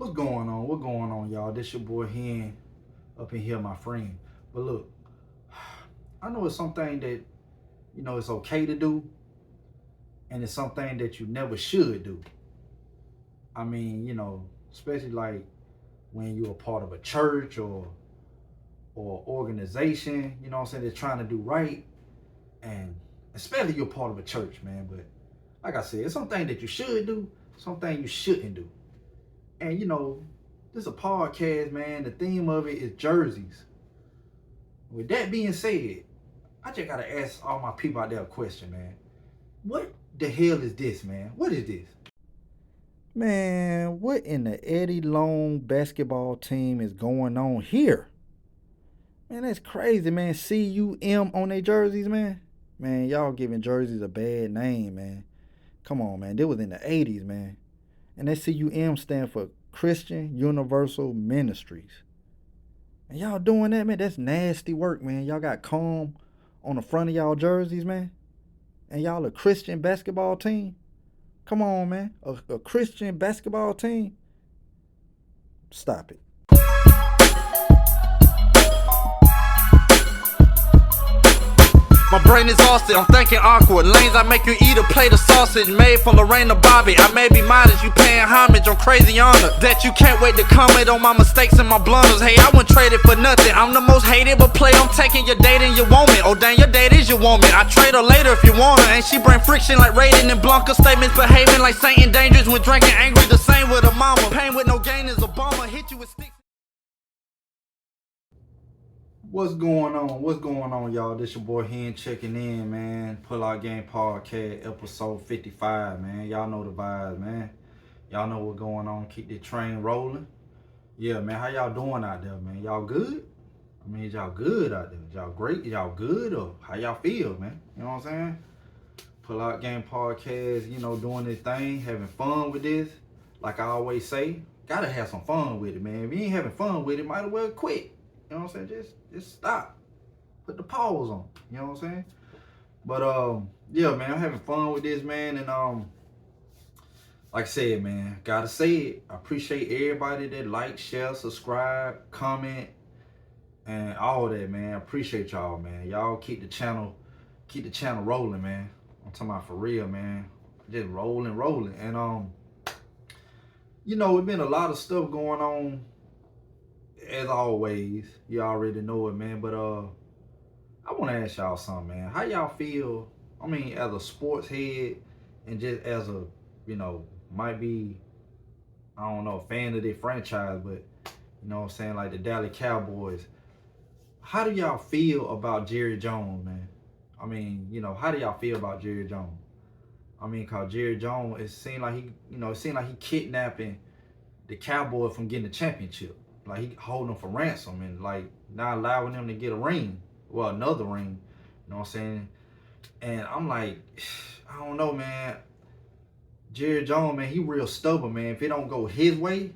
What's going on? What's going on, y'all? This your boy Hen up in here, my friend. But look, I know it's something that it's okay to do, and it's something that you never should do. I mean, especially like when you're a part of a church or organization, what I'm saying, they're trying to do right, and especially you're part of a church, man. But like I said, it's something that you should do, something you shouldn't do. And this is a podcast, man. The theme of it is jerseys. With that being said, I just gotta ask all my people out there a question, man. What the hell is this, man? What is this? Man, what in the Eddie Long basketball team is going on here? Man, that's crazy, man. CUM on their jerseys, man. Man, y'all giving jerseys a bad name, man. Come on, man. That was in the 80s, man. And that CUM stand for Christian Universal Ministries. And y'all doing that, man? That's nasty work, man. Y'all got calm on the front of y'all jerseys, man. And y'all a Christian basketball team? Come on, man. A Christian basketball team? Stop it. My brain is exhausted, I'm thinking awkward. Lanes I make you eat a plate of sausage made from Lorraine Bobby. I may be modest, you paying homage on crazy honor. That you can't wait to comment on my mistakes and my blunders. Hey, I wouldn't trade it for nothing. I'm the most hated, but play I'm taking your date and your woman. Oh dang, your date is your woman. I trade her later if you want her. And she bring friction like Raiden and Blanca. Statements behaving like Saint and dangerous when drinking angry. The same with a mama. Pain with no gain is a bomber. Hit you with sticks. What's going on? What's going on, y'all? This your boy Hen checking in, man. Pull Out Game Podcast, episode 55, man. Y'all know the vibes, man. Y'all know what's going on. Keep the train rolling. Yeah, man. How y'all doing out there, man? Y'all good? I mean, is y'all good out there? Y'all great? Y'all good? Or how y'all feel, man? You know what I'm saying? Pull Out Game Podcast, doing this thing, having fun with this. Like I always say, gotta have some fun with it, man. If you ain't having fun with it, might as well quit. You know what I'm saying? Just stop. Put the pause on. You know what I'm saying? But yeah, man, I'm having fun with this, man. And like I said, man, gotta say it. I appreciate everybody that like, share, subscribe, comment, and all that, man. I appreciate y'all, man. Y'all keep the channel rolling, man. I'm talking about for real, man. Just rolling. And it's been a lot of stuff going on as always. You already know it, man. But I want to ask y'all something, man. How y'all feel? I mean, as a sports head, and just as a, might be, I don't know, a fan of their franchise, but you know what I'm saying, like the Dallas Cowboys. How do y'all feel about Jerry Jones, man? I mean, how do y'all feel about Jerry Jones? I mean, cause Jerry Jones, it seemed like he kidnapping the Cowboys from getting the championship. Like he holding them for ransom and like not allowing them to get a ring. Well, another ring. You know what I'm saying? And I'm like, I don't know, man. Jerry Jones, man, he real stubborn, man. If it don't go his way,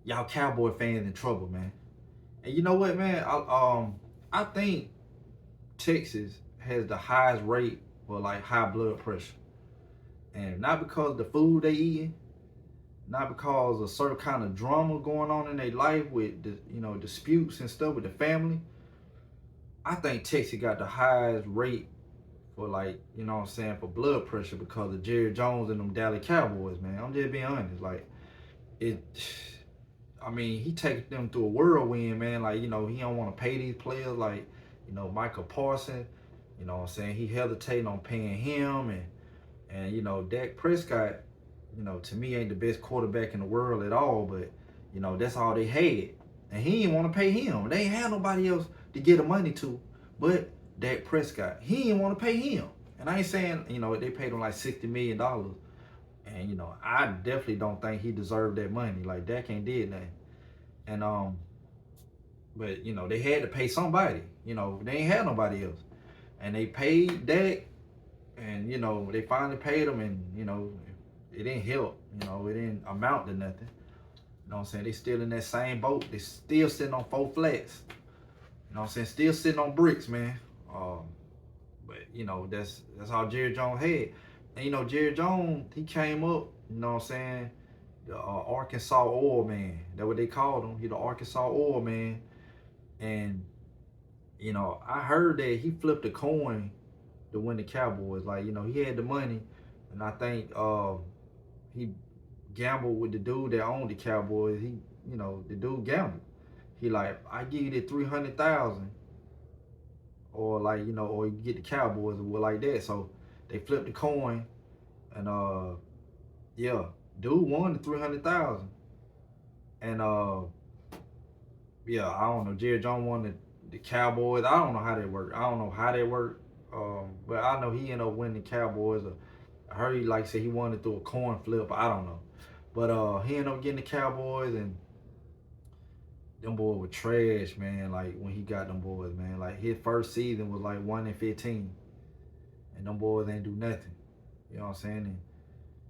y'all Cowboy fans in trouble, man. And you know what, man? I think Texas has the highest rate for like high blood pressure. And not because of the food they eating, not because of certain kind of drama going on in their life with disputes and stuff with the family. I think Texas got the highest rate for like, for blood pressure because of Jerry Jones and them Dallas Cowboys, man. I'm just being honest. Like it I mean, he taking them through a whirlwind, man. Like, he don't want to pay these players like, Michael Parsons, he hesitating on paying him and Dak Prescott, to me ain't the best quarterback in the world at all, but that's all they had. And he didn't want to pay him. They ain't had nobody else to get the money to but Dak Prescott. He didn't want to pay him. And I ain't saying, they paid him like $60 million. And I definitely don't think he deserved that money. Like Dak ain't did nothing. And but they had to pay somebody. They ain't had nobody else. And they paid Dak and they finally paid him and it didn't help. It didn't amount to nothing. You know what I'm saying? They still in that same boat. They still sitting on 4 flats. You know what I'm saying? Still sitting on bricks, man. But that's how Jerry Jones had. And Jerry Jones, he came up, you know what I'm saying? the Arkansas Oil Man. That's what they called him. He the Arkansas Oil Man. And I heard that he flipped a coin to win the Cowboys. Like, he had the money, and I think he gambled with the dude that owned the Cowboys. The dude gambled. He like, I give you the 300,000, or like, or you get the Cowboys or like that. So they flipped the coin, and yeah, dude won the 300,000, and yeah, I don't know. Jerry Jones won the Cowboys. I don't know how they work. I don't know how they work. But I know he ended up winning the Cowboys. I heard he like said he won it through a coin flip. I don't know. But he ended up getting the Cowboys, and them boys were trash, man. Like when he got them boys, man. Like his first season was like 1-15, and them boys ain't do nothing. You know what I'm saying?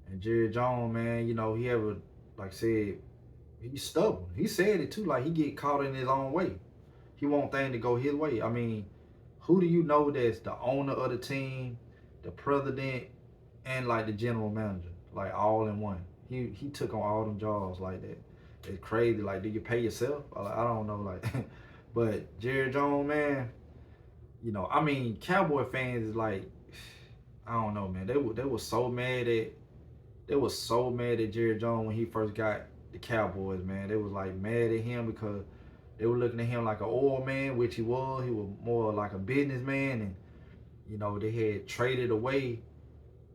And Jerry Jones, man, he ever like said he's stubborn. He said it too. Like he get caught in his own way. He want things to go his way. I mean, who do you know that's the owner of the team, the president, and like the general manager, like all in one? He took on all them jobs like that. It's crazy. Like, do you pay yourself? I don't know. Like, but Jerry Jones, man, I mean, Cowboy fans is like, I don't know, man. They were so mad at Jerry Jones when he first got the Cowboys, man. They was like mad at him because they were looking at him like an oil man, which he was. He was more like a businessman, and they had traded away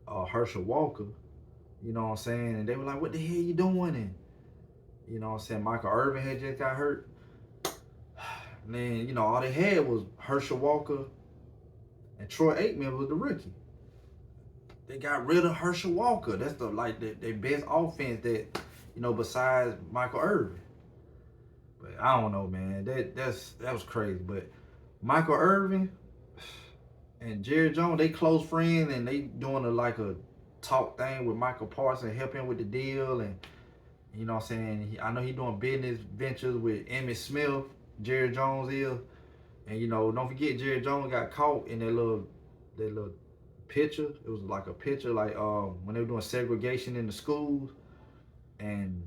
Herschel Walker. You know what I'm saying? And they were like, "What the hell you doing?" And you know what I'm saying? Michael Irvin had just got hurt. And then all they had was Herschel Walker, and Troy Aikman was the rookie. They got rid of Herschel Walker. That's their best offense that besides Michael Irvin. But I don't know, man. That was crazy. But Michael Irvin and Jerry Jones, they close friends, and they doing a talk thing with Michael Parsons, helping with the deal, and you know what I'm saying. I know he doing business ventures with Emmitt Smith. Jerry Jones is, and don't forget Jerry Jones got caught in that little picture. It was like a picture, like when they were doing segregation in the schools, and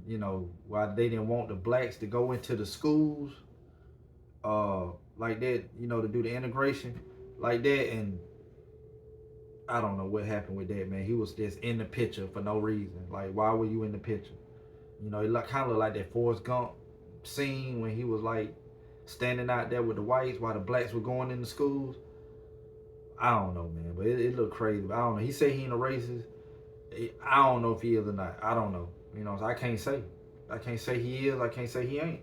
why they didn't want the blacks to go into the schools, like that, to do the integration, like that, and I don't know what happened with that, man. He was just in the picture for no reason. Like, why were you in the picture? It kind of looked like that Forrest Gump scene when he was like standing out there with the whites while the blacks were going into schools. I don't know, man, but it looked crazy. But I don't know. He said he ain't a racist. I don't know if he is or not. I don't know. So I can't say. I can't say he is. I can't say he ain't.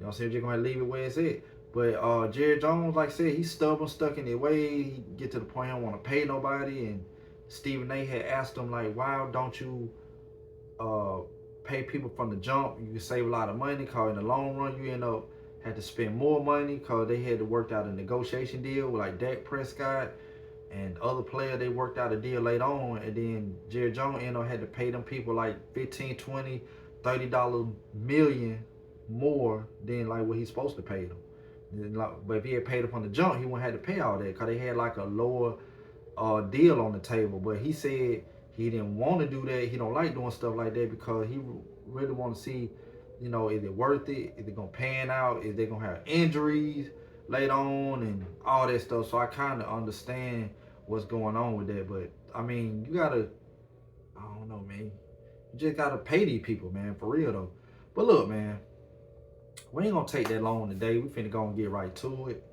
I'm saying? We're just going to leave it where it's at. But Jerry Jones, like I said, he's stubborn, stuck in his way. He get to the point he don't want to pay nobody. And Stephen A. had asked him, like, why don't you pay people from the jump? You can save a lot of money, because in the long run, you end up had to spend more money, because they had to work out a negotiation deal with like Dak Prescott and other players. They worked out a deal later on, and then Jerry Jones had to pay them people like 15, 20, $30 million more than like what he's supposed to pay them. But if he had paid them from the jump, he wouldn't have to pay all that, because they had like a lower deal on the table. But he said he didn't want to do that. He don't like doing stuff like that, because he really want to see, is it worth it? Is it gonna pan out? Is they gonna have injuries later on and all that stuff? So I kind of understand what's going on with that. But I mean, you gotta, I don't know, man. You just gotta pay these people, man, for real though. But look, man, we ain't gonna take that long today. We finna go and get right to it.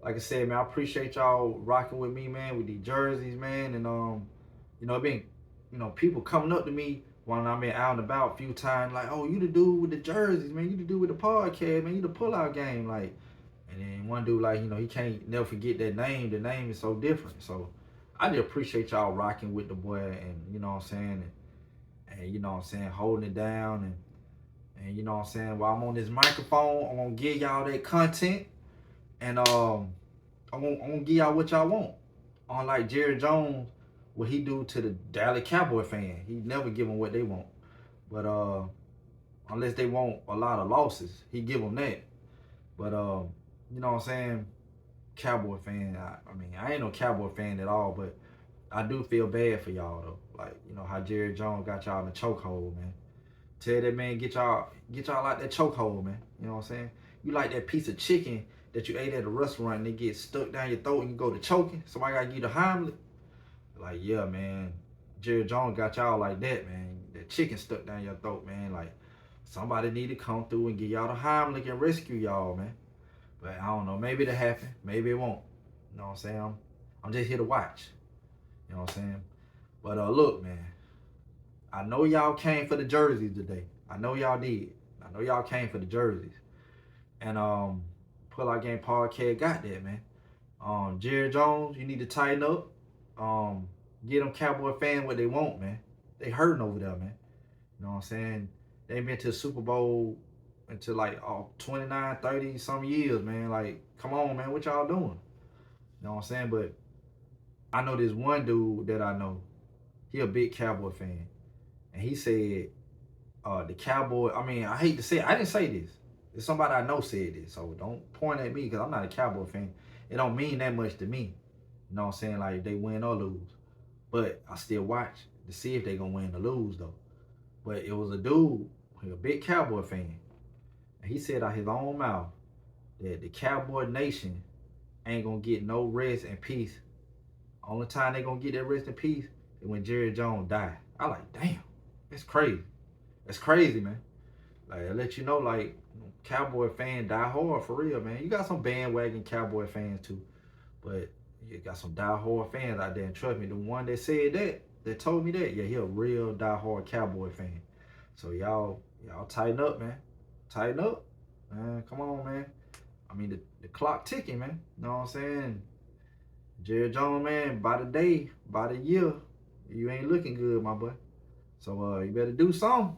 Like I said, man, I appreciate y'all rocking with me, man, with these jerseys, man. And it been, people coming up to me when I'm out and about a few times, like, oh, you the dude with the jerseys, man. You the dude with the podcast, man. You the pullout game, like. And then one dude, like, he can't never forget that name. The name is so different. So I just appreciate y'all rocking with the boy, and you know what I'm saying, and you know what I'm saying, holding it down, and you know what I'm saying. While I'm on this microphone, I'm gonna give y'all that content, and I'm gonna give y'all what y'all want. Unlike Jerry Jones, what he do to the Dallas Cowboy fan, he never give them what they want. But unless they want a lot of losses, he give them that. But you know what I'm saying, Cowboy fan. I mean, I ain't no Cowboy fan at all, but I do feel bad for y'all though. Like, you know how Jerry Jones got y'all in the chokehold, man. Tell that man get y'all out that chokehold, man. You know what I'm saying? You like that piece of chicken that you ate at a restaurant and it gets stuck down your throat and you go to choking. Somebody gotta give you the Heimlich. Like, yeah, man. Jerry Jones got y'all like that, man. That chicken stuck down your throat, man. Like, somebody need to come through and give y'all the Heimlich and rescue y'all, man. But I don't know. Maybe it'll happen. Maybe it won't. You know what I'm saying? I'm just here to watch. You know what I'm saying? But look, man. I know y'all came for the jerseys today. I know y'all did. I know y'all came for the jerseys. And Pull Out Game Podcast got that, man. Jerry Jones, you need to tighten up. Get them Cowboy fans what they want, man. They hurting over there, man. You know what I'm saying? They ain't been to the Super Bowl until like 29, 30 some years, man. Like, come on, man. What y'all doing? You know what I'm saying? But I know this one dude that I know. He a big Cowboy fan. And he said, the Cowboy, I mean, I hate to say it. I didn't say this. It's somebody I know said this. So don't point at me because I'm not a Cowboy fan. It don't mean that much to me. You know what I'm saying? Like, if they win or lose. But I still watch to see if they going to win or lose, though. But it was a dude, a big Cowboy fan. And he said out his own mouth that the Cowboy Nation ain't going to get no rest and peace. Only time they going to get that rest and peace is when Jerry Jones die. I like, damn, that's crazy. That's crazy, man. Like, I let you know, like, Cowboy fan die hard for real, man. You got some bandwagon Cowboy fans too, but you got some die hard fans out there. And trust me, the one that said that told me that, yeah, he a real die hard Cowboy fan. So y'all tighten up, man. Tighten up, man. Come on, man. I mean, the clock ticking, man. You know what I'm saying? Jerry Jones, man, by the day, by the year, you ain't looking good, my boy. So you better do something.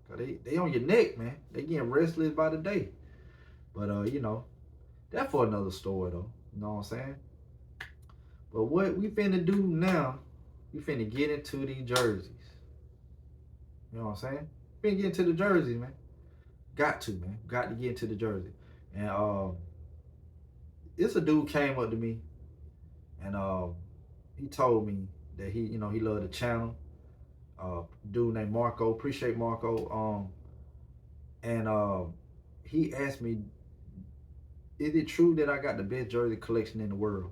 Cause they on your neck, man. They getting restless by the day. But you know, that's for another story though. You know what I'm saying? But what we finna do now, we finna get into these jerseys. You know what I'm saying? Finna get into the jerseys, man. Got to, man. Got to get into the jersey. And it's a dude came up to me and he told me that he loved the channel. Dude named Marco. Appreciate Marco. And he asked me, is it true that I got the best jersey collection in the world?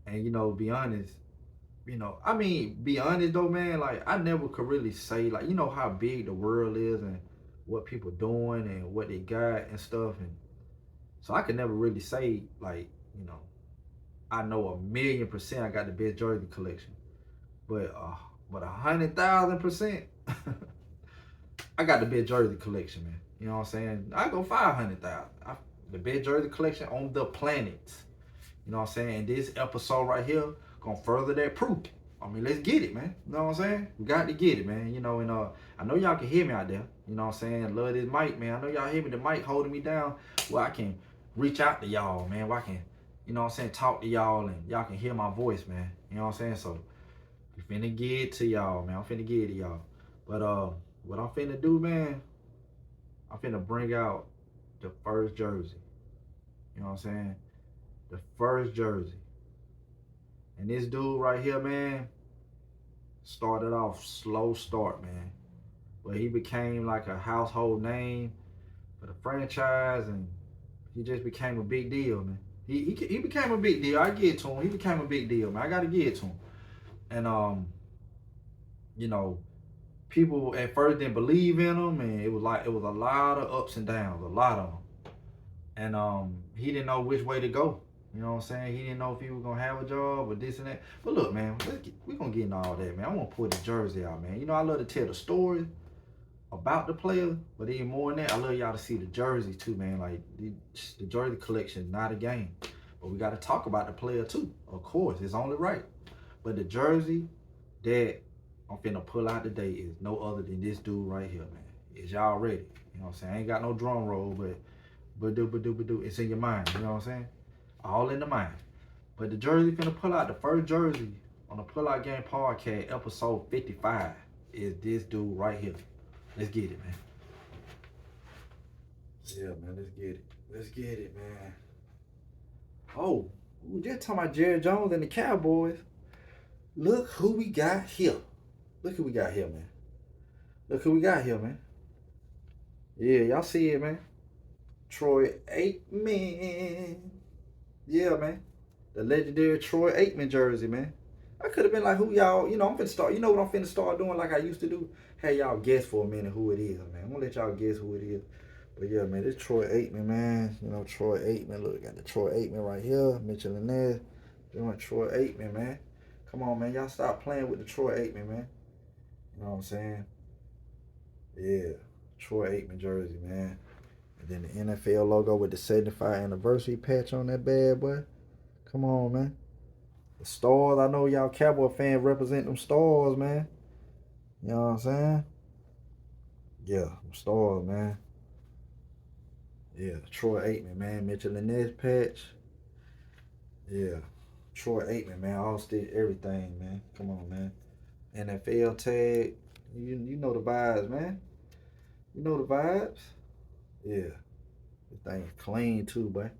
And be honest, be honest though, man, like I never could really say, like, how big the world is and what people doing and what they got and stuff. And so I could never really say, like, I know 1,000,000% I got the best jersey collection. But 100,000%, I got the best jersey collection, man. You know what I'm saying? I go 500,000. The best jersey collection on the planet. You know what I'm saying? And this episode right here gonna further that proof. I mean, let's get it, man. You know what I'm saying? We got to get it, man. And I know y'all can hear me out there. You know what I'm saying? Love this mic, man. I know y'all hear me. The mic holding me down where I can reach out to y'all, man. Where I can, talk to y'all and y'all can hear my voice, man. You know what I'm saying? So we finna get to y'all, man. I'm finna get to y'all. But what I'm finna do, man, I'm finna bring out the first jersey. You know what I'm saying? The first jersey. And this dude right here, man, started off slow start, man. But he became like a household name for the franchise, and he just became a big deal, man. He became a big deal. I give it to him. He became a big deal, man. I gotta give it to him. And people at first didn't believe in him, and it was a lot of ups and downs, a lot of them. And he didn't know which way to go. You know what I'm saying? He didn't know if he was gonna have a job or this and that. But look, man, we're gonna get into all that, man. I want to pull the jersey out, man. I love to tell the story about the player, but even more than that, I love y'all to see the jersey too, man. Like the jersey collection, not a game, but we got to talk about the player too. Of course, it's only right. But the jersey that I'm finna pull out today is no other than this dude right here, man. Is y'all ready? You know what I'm saying? I ain't got no drum roll, but do. It's in your mind. You know what I'm saying? All in the mind. But the jersey finna pull out, the first jersey on the Pull Out Game Podcast, episode 55, is this dude right here. Let's get it, man. Yeah, man, let's get it. Let's get it, man. Oh, we just talking about Jerry Jones and the Cowboys. Look who we got here. Look who we got here, man. Look who we got here, man. Yeah, y'all see it, man. Troy Aikman. Yeah, man. The legendary Troy Aikman jersey, man. I could have been like, who y'all, I'm finna start, you know what I'm finna start doing like I used to do? Hey, y'all guess for a minute who it is, man. I'm gonna let y'all guess who it is. But yeah, man, this Troy Aikman, man. Troy Aikman. Look, got the Troy Aikman right here. Mitchell and Ness. Doing Troy Aikman, man. Come on, man. Y'all stop playing with the Troy Aikman, man. You know what I'm saying? Yeah. Troy Aikman jersey, man. And then the NFL logo with the 75th anniversary patch on that bad boy. Come on, man. The stars, I know y'all Cowboy fans represent them stars, man. You know what I'm saying? Yeah, them stars, man. Yeah, Troy Aikman, man. Mitchell and Ness patch. Yeah. Troy Aikman, man. All stick everything, man. Come on, man. NFL tag. You know the vibes, man. You know the vibes. Yeah. The thing clean too, boy.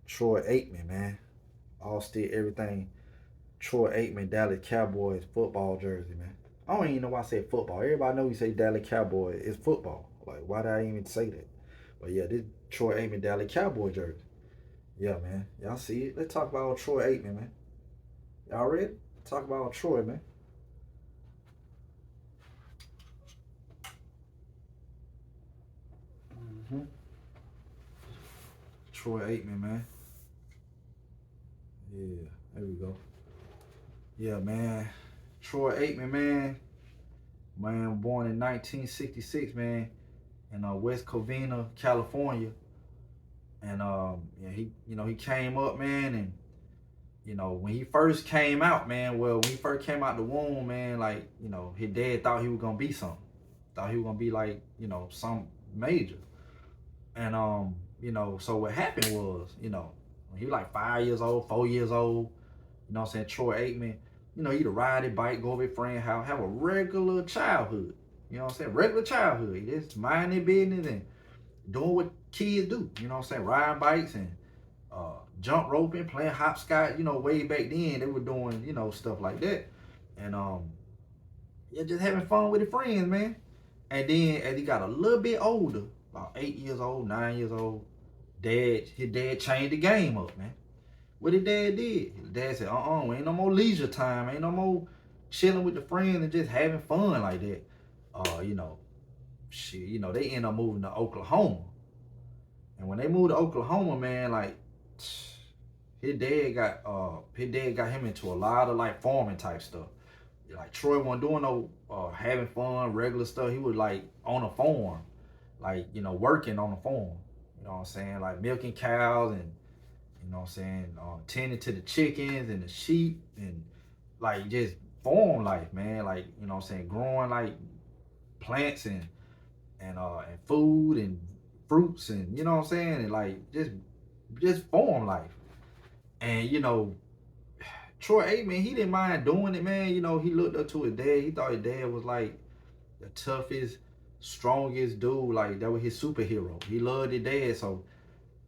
Troy Aikman, man. All stick everything. Troy Aikman, Dallas Cowboys football jersey, man. I don't even know why I said football. Everybody know you say Dallas Cowboy is football. Like, why did I even say that? But yeah, this Troy Aikman Dallas Cowboy jersey. Yeah, man. Y'all see it? Let's talk about Troy Aikman, man. Y'all ready? Talk about Troy, man. Mm-hmm. Troy Aikman, man. Yeah, there we go. Yeah, man. Troy Aikman, man. Man, born in 1966, man, in West Covina, California. And yeah, he came up, man, and when he first came out, man, well, when he first came out the womb, man, like, his dad thought he was gonna be something. Thought he was gonna be like, some major. And so what happened was, when he was like 5 years old, 4 years old, what I'm saying, Troy Aikman, he'd ride his bike, go over his friend's house, have a regular childhood. You know what I'm saying? Regular childhood. He just mind their business and doing what kids do. You know what I'm saying? Riding bikes and jump roping, playing hopscotch. Way back then they were doing, stuff like that. And yeah, just having fun with his friends, man. And then as he got a little bit older, about 8 years old, 9 years old, his dad changed the game up, man. What his dad did? His dad said, ain't no more leisure time, ain't no more chilling with the friends and just having fun like that. Shit, they end up moving to Oklahoma. And when they moved to Oklahoma, man, like his dad got him into a lot of like farming type stuff. Like Troy wasn't doing no having fun, regular stuff. He was like on a farm, like working on a farm. You know what I'm saying? Like milking cows and tending to the chickens and the sheep and like just farm life, man. Like growing like plants and food and fruits and and like just farm life. And Troy Aikman, he didn't mind doing it, man. He looked up to his dad. He thought his dad was like the toughest, strongest dude. Like that was his superhero. He loved his dad, so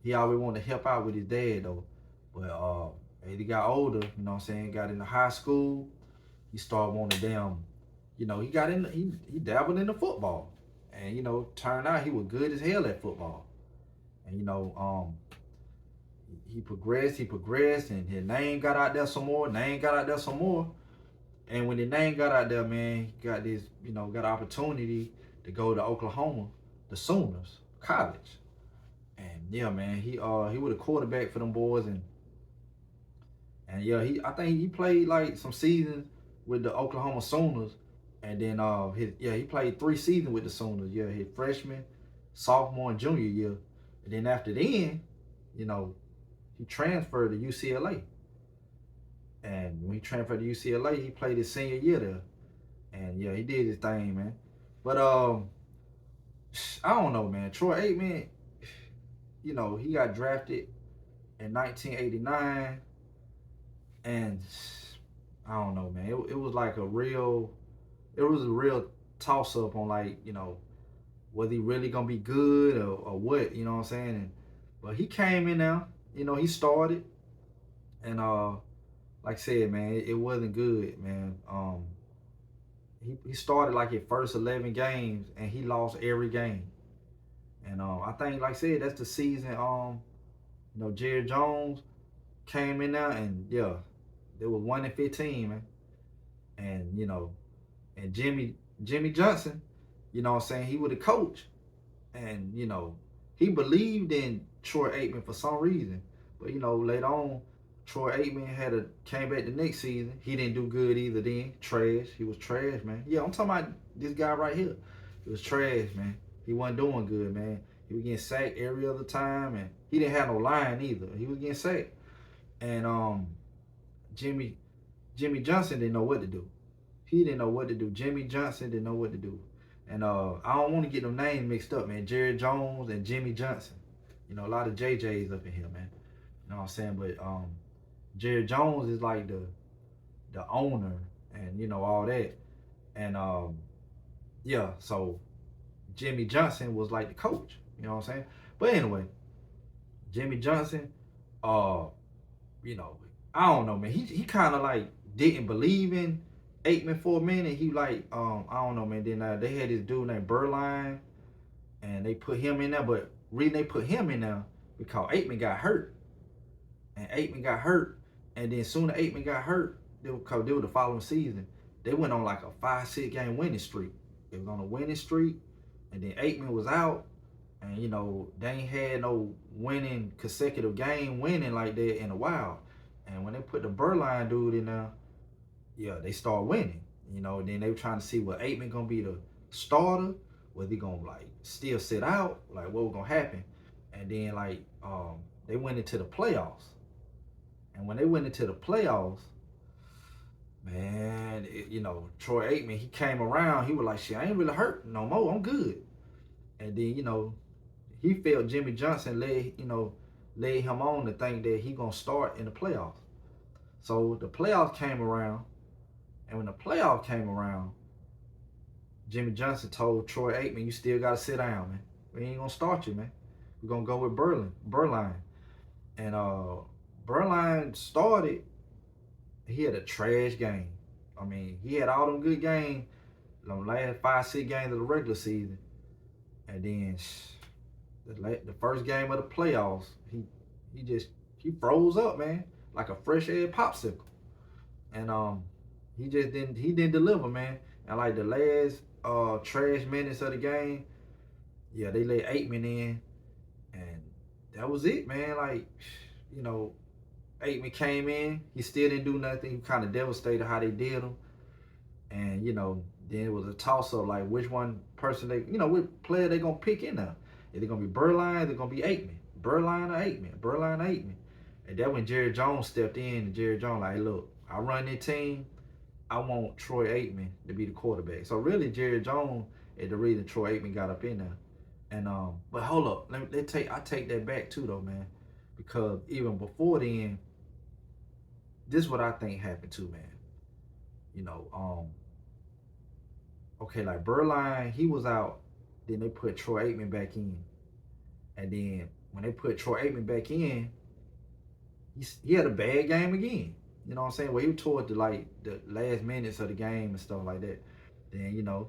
he always wanted to help out with his dad though. But as he got older, got into high school, he started wanting to he got in he dabbled into football. And turned out he was good as hell at football. And he progressed, and his name got out there some more, And when the name got out there, man, he got this, got an opportunity to go to Oklahoma, the Sooners College. And yeah, man, he was a quarterback for them boys, and yeah, I think he played like some seasons with the Oklahoma Sooners, and then he played 3 seasons with the Sooners. Yeah, his freshman, sophomore, and junior year, and then after then, you know, he transferred to UCLA. And when he transferred to UCLA, he played his senior year there. And yeah, he did his thing, man. But I don't know, man. Troy Aikman, he got drafted in 1989, and I don't know, man. It was like it was a real toss up on like, was he really gonna be good or what? You know what I'm saying? But he came in there, he started, and like I said, man, it wasn't good, man. He started like his first 11 games and he lost every game. And I think, like I said, that's the season. Jerry Jones came in there and yeah, they was 1-15, man. And and Jimmy Johnson, what I'm saying, he was the coach, and he believed in Troy Aikman for some reason. But later on, Troy Aikman came back the next season. He didn't do good either. Then trash. He was trash, man. Yeah, I'm talking about this guy right here. He was trash, man. He wasn't doing good, man. He was getting sacked every other time, and he didn't have no line either. He was getting sacked, and Jimmy Jimmy Johnson didn't know what to do. He didn't know what to do. Jimmy Johnson didn't know what to do. And I don't want to get them names mixed up, man. Jerry Jones and Jimmy Johnson. A lot of JJs up in here, man. You know what I'm saying? But Jerry Jones is like the owner and all that. And yeah, so Jimmy Johnson was like the coach. You know what I'm saying? But anyway, Jimmy Johnson, uh, you know, I don't know, man. He kind of like didn't believe in Aikman for a minute. He like, I don't know, man. Then they had this dude named Berline, and they put him in there. But reason they put him in there because Aikman got hurt, and then soon as Aikman got hurt, because they were the following season, they went on like a 5-6 game winning streak. They was on a winning streak, and then Aikman was out, and they ain't had no winning consecutive game winning like that in a while. And when they put the Berline dude in there, yeah, they start winning. Then they were trying to see what Aikman gonna be the starter, was he gonna like still sit out, like what was gonna happen. And then like they went into the playoffs. And when they went into the playoffs, man, Troy Aikman, he came around, he was like, shit, I ain't really hurt no more, I'm good. And then, he felt Jimmy Johnson led him on to think that he gonna start in the playoffs. So the playoffs came around, and when the playoff came around, Jimmy Johnson told Troy Aikman, you still gotta sit down, man. We ain't gonna start you, man. We're gonna go with Berline. And Berline started, he had a trash game. I mean, he had all them good games, the last 5-6 games of the regular season. And then the first game of the playoffs, he froze up, man, like a fresh air popsicle. And he didn't deliver, man. And like the last trash minutes of the game, yeah, they let Aikman in, and that was it, man. Like, Aikman came in, he still didn't do nothing. He kind of devastated how they did him, and then it was a toss up, like which one person which player they gonna pick in there. Is it gonna be Berline? Is it gonna be Aikman? Berline or Aikman? Berline or Aikman? And that when Jerry Jones stepped in, and Jerry Jones like, look, I run this team. I want Troy Aikman to be the quarterback. So really, Jerry Jones is the reason Troy Aikman got up in there. And but hold up, I take that back too though, man, because even before then, this is what I think happened too, man. Okay, like Berline, he was out. Then they put Troy Aikman back in, and then when they put Troy Aikman back in, he had a bad game again. You know what I'm saying? Well, he was toward the last minutes of the game and stuff like that. Then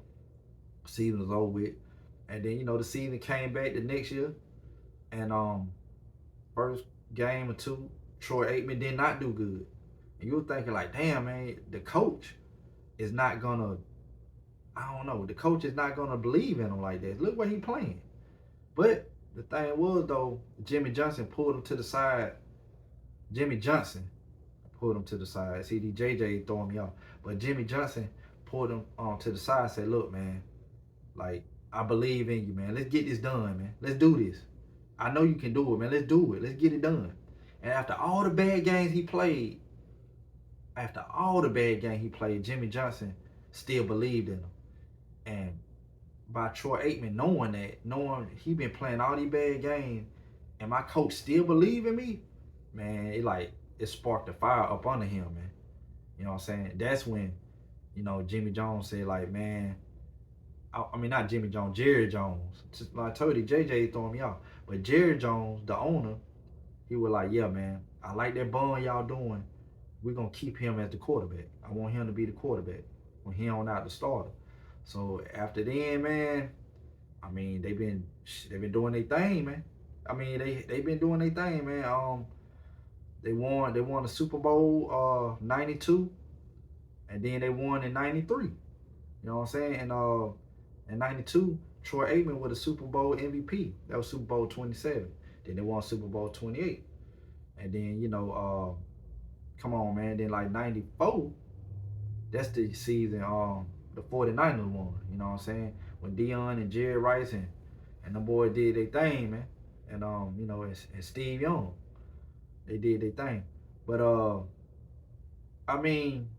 season was over with, and then the season came back the next year, and first game or two, Troy Aikman did not do good, and you were thinking like, damn, man, the coach is not gonna. I don't know. The coach is not gonna believe in him like that. Look where he playing. But the thing was though, Jimmy Johnson pulled him to the side. Jimmy Johnson pulled him to the side. See, JJ throwing me off, but Jimmy Johnson pulled him to the side and said, "Look, man, like I believe in you, man. Let's get this done, man. Let's do this. I know you can do it, man. Let's do it. Let's get it done." And after all the bad games he played, Jimmy Johnson still believed in him. And by Troy Aikman knowing he been playing all these bad games, and my coach still believe in me, man, it sparked a fire up under him, man. You know what I'm saying? That's when, Jimmy Jones said like, man, I mean not Jimmy Jones, Jerry Jones. Just like I told you, JJ throwing me off. But Jerry Jones, the owner, he was like, yeah, man, I like that bond y'all doing, we're gonna keep him as the quarterback. I want him to be the quarterback when he on out the starter. So after then, man, I mean they've been doing their thing, man. I mean they've been doing their thing, man. They won the Super Bowl '92, and then they won in '93. You know what I'm saying? And in '92, Troy Aikman was the Super Bowl MVP. That was Super Bowl 27. Then they won Super Bowl 28. And then, come on, man. Then like '94, that's the season the 49ers won. You know what I'm saying? When Dion and Jerry Rice and the boy did their thing, man. And and Steve Young, they did their thing. But I mean,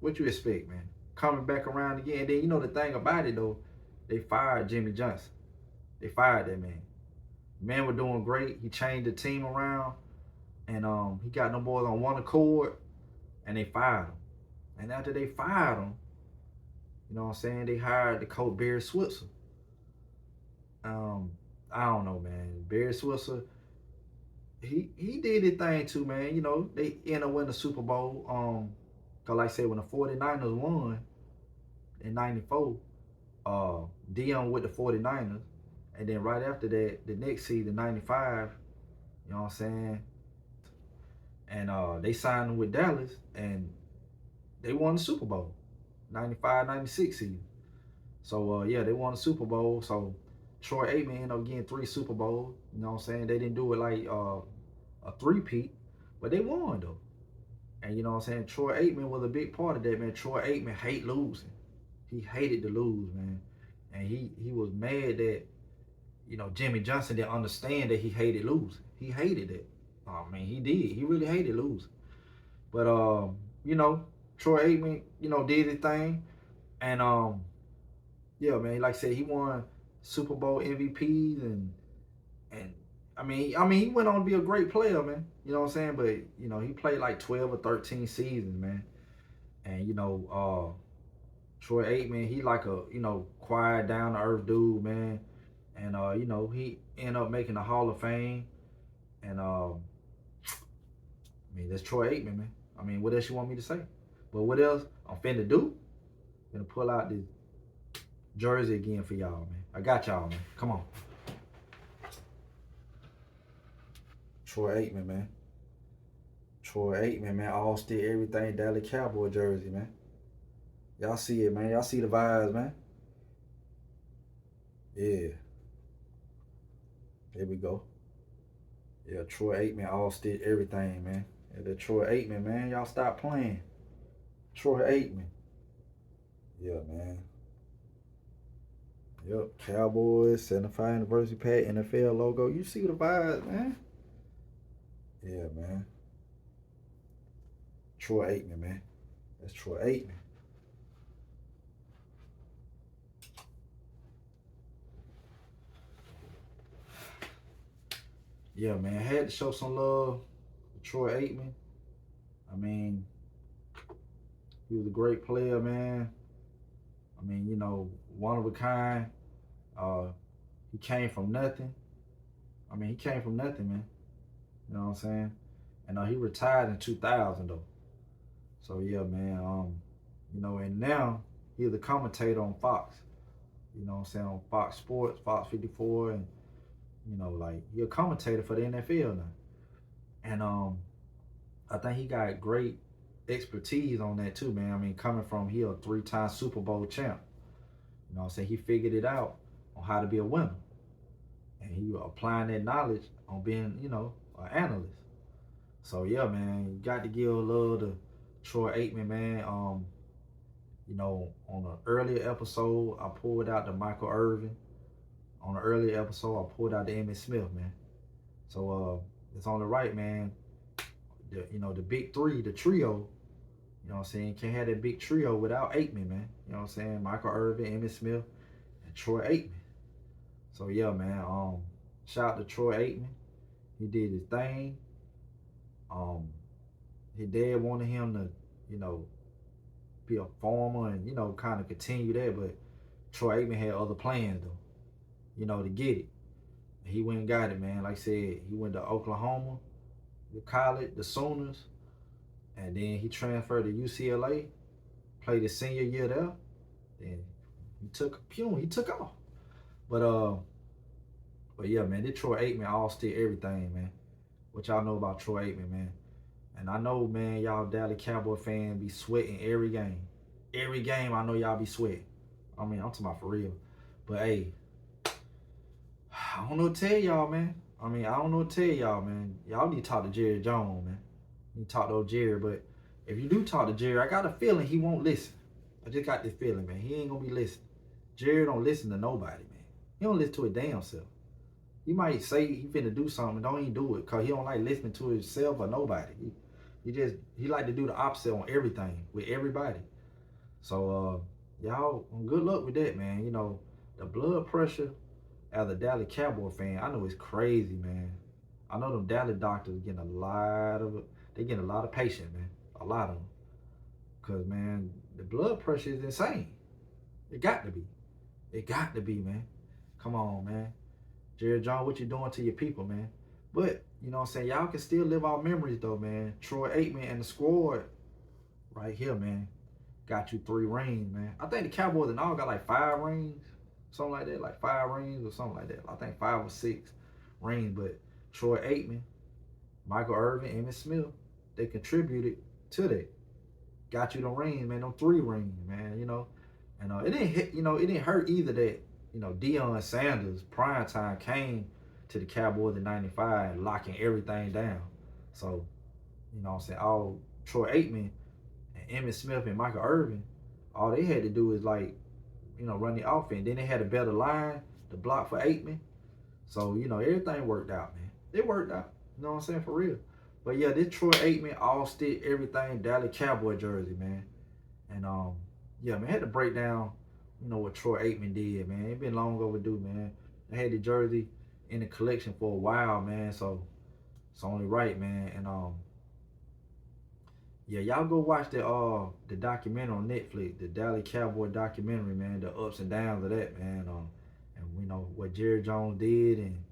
what you expect, man? Coming back around again. And then the thing about it though, they fired Jimmy Johnson. They fired that man. The man was doing great. He changed the team around, and he got them boys on one accord, and they fired him. And after they fired him, you know what I'm saying, they hired the coach Barry Switzer. Um, I don't know, man. Barry Switzer, he did his thing too, man. They ended up winning the Super Bowl. Cause like I said, when the 49ers won in '94, uh, Dion with the 49ers, and then right after that, the next season, '95, you know what I'm saying, and they signed him with Dallas, and they won the Super Bowl, '95, '96 season. So yeah, they won the Super Bowl. So Troy Aikman ended up getting 3 Super Bowls. You know what I'm saying? They didn't do it like a three-peat, but they won though. And you know what I'm saying? Troy Aikman was a big part of that, man. Troy Aikman hate losing. He hated to lose, man. And he was mad that, Jimmy Johnson didn't understand that he hated losing. He hated it. I mean, he did. He really hated losing. But you know, Troy Aikman, did his thing. And yeah, man, like I said, he won Super Bowl MVPs and I mean, he went on to be a great player, man. You know what I'm saying? But he played like 12 or 13 seasons, man. And Troy Aikman, he like a quiet, down to earth dude, man. And he ended up making the Hall of Fame. And I mean, that's Troy Aikman, man. I mean, what else you want me to say? But what else I'm finna do? Finna pull out this jersey again for y'all, man. I got y'all, man. Come on. Troy Aikman, man. Troy Aikman, man. All still everything Dallas Cowboy jersey, man. Y'all see it, man. Y'all see the vibes, man. Yeah. There we go. Yeah, Troy Aikman, all still everything, man. Yeah, the Troy Aikman, man. Y'all stop playing. Troy Aikman. Yeah, man. Yep, Cowboys, 75 anniversary pack, NFL logo. You see the vibes, man. Yeah, man. Troy Aikman, man. That's Troy Aikman. Yeah, man. I had to show some love to Troy Aikman. I mean, he was a great player, man. I mean, one of a kind. Uh, he came from nothing. I mean, he came from nothing, man. You know what I'm saying? And he retired in 2000 though. So yeah, man. And now he's a commentator on Fox. You know what I'm saying, on Fox Sports, Fox 54, and like he's a commentator for the NFL now. And I think he got great expertise on that too, man. I mean, coming from he a 3-time Super Bowl champ. You know what I'm saying? He figured it out on how to be a winner. And he applying that knowledge on being, an analyst. So yeah, man, you got to give love to Troy Aikman, man. On an earlier episode, I pulled out the Michael Irvin. On an earlier episode, I pulled out the Emmitt Smith, man. So it's on the right, man. The big three, the trio. You know what I'm saying? Can't have that big trio without Aikman, man. You know what I'm saying? Michael Irvin, Emmitt Smith, and Troy Aikman. So yeah, man. Shout out to Troy Aikman. He did his thing. His dad wanted him to, be a farmer and kind of continue that, but Troy Aikman had other plans though, to get it. He went and got it, man. Like I said, he went to Oklahoma, the college, the Sooners, and then he transferred to UCLA, played his senior year there. Then he took off. But but yeah, man, this Troy Aikman all still everything, man. What y'all know about Troy Aikman, man? And I know, man, y'all Dallas Cowboy fans be sweating every game. Every game, I know y'all be sweating. I mean, I'm talking about for real. But hey, I don't know what to tell y'all, man. I mean, I don't know what to tell y'all, man. Y'all need to talk to Jerry Jones, man. You need to talk to old Jerry. But if you do talk to Jerry, I got a feeling he won't listen. I just got this feeling, man. He ain't gonna be listening. Jerry don't listen to nobody, man. He don't listen to his damn self. He might say he finna do something, don't even do it, cause he don't like listening to himself or nobody. He like to do the opposite on everything with everybody. So y'all, good luck with that, man. You know, the blood pressure as a Dallas Cowboy fan, I know it's crazy, man. I know them Dallas doctors getting they getting a lot of patients, man. A lot of them. Cause man, the blood pressure is insane. It got to be. It got to be, man. Come on, man. Jerry Jones, what you doing to your people, man? But, you know what I'm saying, y'all can still live our memories, though, man. Troy Aikman and the squad right here, man, got you 3 rings, man. I think the Cowboys and all got like 5 rings, something like that, like 5 rings or something like that. I think 5 or 6 rings, but Troy Aikman, Michael Irvin, Emmitt Smith, they contributed to that. Got you the rings, man, them 3 rings, man, you know. And it didn't hit, it didn't hurt either that, Deion Sanders, prime time, came to the Cowboys in '95 and locking everything down. So, you know what I'm saying, all Troy Aikman and Emmitt Smith and Michael Irvin, all they had to do is like, run the offense. Then they had a better line to block for Aikman. So, everything worked out, man. It worked out. You know what I'm saying? For real. But yeah, this Troy Aikman all stick everything Dallas Cowboy jersey, man. And yeah, man, I had to break down, what Troy Aikman did, man. It been long overdue, man. I had the jersey in the collection for a while, man. So it's only right, man. And yeah, y'all go watch the documentary on Netflix, the Dallas Cowboy documentary, man. The ups and downs of that, man. And what Jerry Jones did, and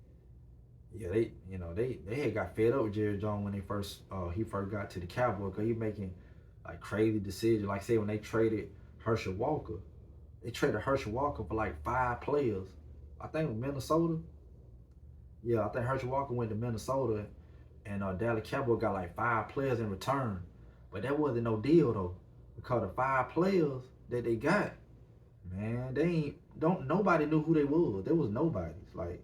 yeah, they had got fed up with Jerry Jones when he first got to the Cowboys, because he making like crazy decisions. Like say when they traded Herschel Walker, they traded Herschel Walker for like 5 players. I think it was Minnesota. Yeah, I think Herschel Walker went to Minnesota, and Dallas Cowboys got like 5 players in return. But that wasn't no deal though, because the 5 players that they got, man, nobody knew who they was. There was nobody. Like,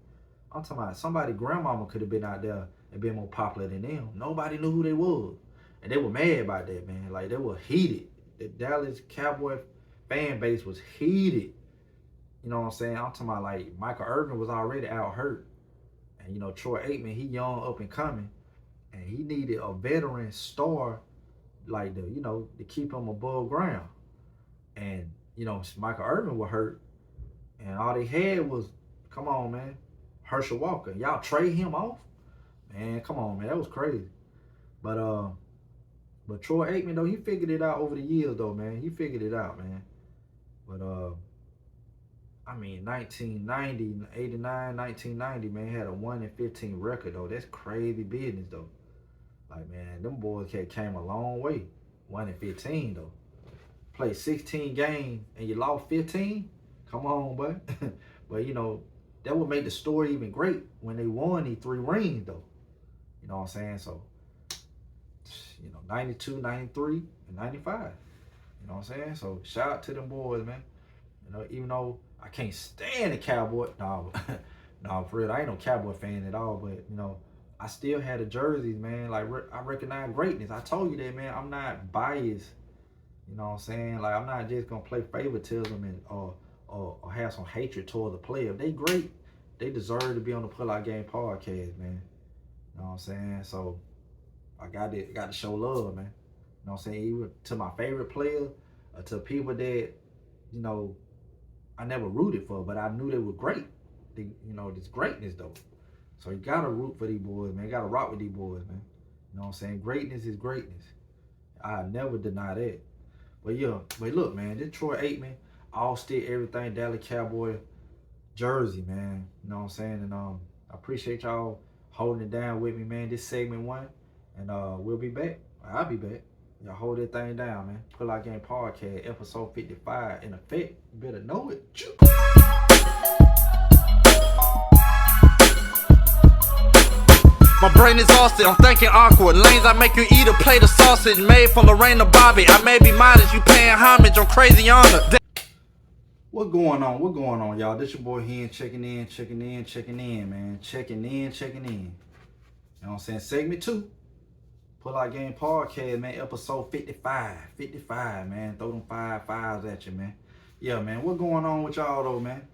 I'm talking about somebody grandmama could have been out there and been more popular than them. Nobody knew who they was. And they were mad about that, man. Like, they were heated. The Dallas Cowboy fan base was heated. You know what I'm saying? I'm talking about like Michael Irvin was already out hurt. And Troy Aikman, he young, up and coming. And he needed a veteran star like to keep him above ground. And, Michael Irvin was hurt. And all they had was, come on, man, Herschel Walker. Y'all trade him off? Man, come on, man. That was crazy. But Troy Aikman, though, he figured it out over the years, though, man. He figured it out, man. But, I mean, 1990, 89, 1990, man, had a 1-15 record, though. That's crazy business, though. Like, man, them boys came a long way. 1-15, though. Play 16 games and you lost 15? Come on, bud. But, that would make the story even great when they won these 3 rings, though. You know what I'm saying? So, 92, 93, and 95. You know what I'm saying? So, shout out to them boys, man. Even though I can't stand the Cowboy. No, no, for real, I ain't no Cowboy fan at all. But, I still had the jerseys, man. Like, I recognize greatness. I told you that, man. I'm not biased. You know what I'm saying? Like, I'm not just going to play favoritism and or have some hatred toward the player. If they great, they deserve to be on the Pull Out Game podcast, man. You know what I'm saying? So, I got to show love, man. You know what I'm saying? Even to my favorite players, or to people that, I never rooted for, but I knew they were great. This greatness, though. So you got to root for these boys, man. You got to rock with these boys, man. You know what I'm saying? Greatness is greatness. I never deny that. But yeah, look, man, this Troy Aikman, all stick everything Dallas Cowboy jersey, man. You know what I'm saying? And I appreciate y'all holding it down with me, man. This segment 1. And we'll be back. I'll be back. Y'all hold that thing down, man. Pull Out Game Podcast, episode 55 in effect. You better know it. My brain exhausted, I'm thinking awkward. Lanes I make you eat a plate of sausage made from Lorraine Bobby. I may be modest, you paying homage on crazy honor. What going on? What going on, y'all? This your boy Hen checking in, man. Checking in. You know what I'm saying? Segment 2. Pull Out Game Podcast, man. Episode 55. 55, man. Throw them 5 at you, man. Yeah, man. What going on with y'all, though, man?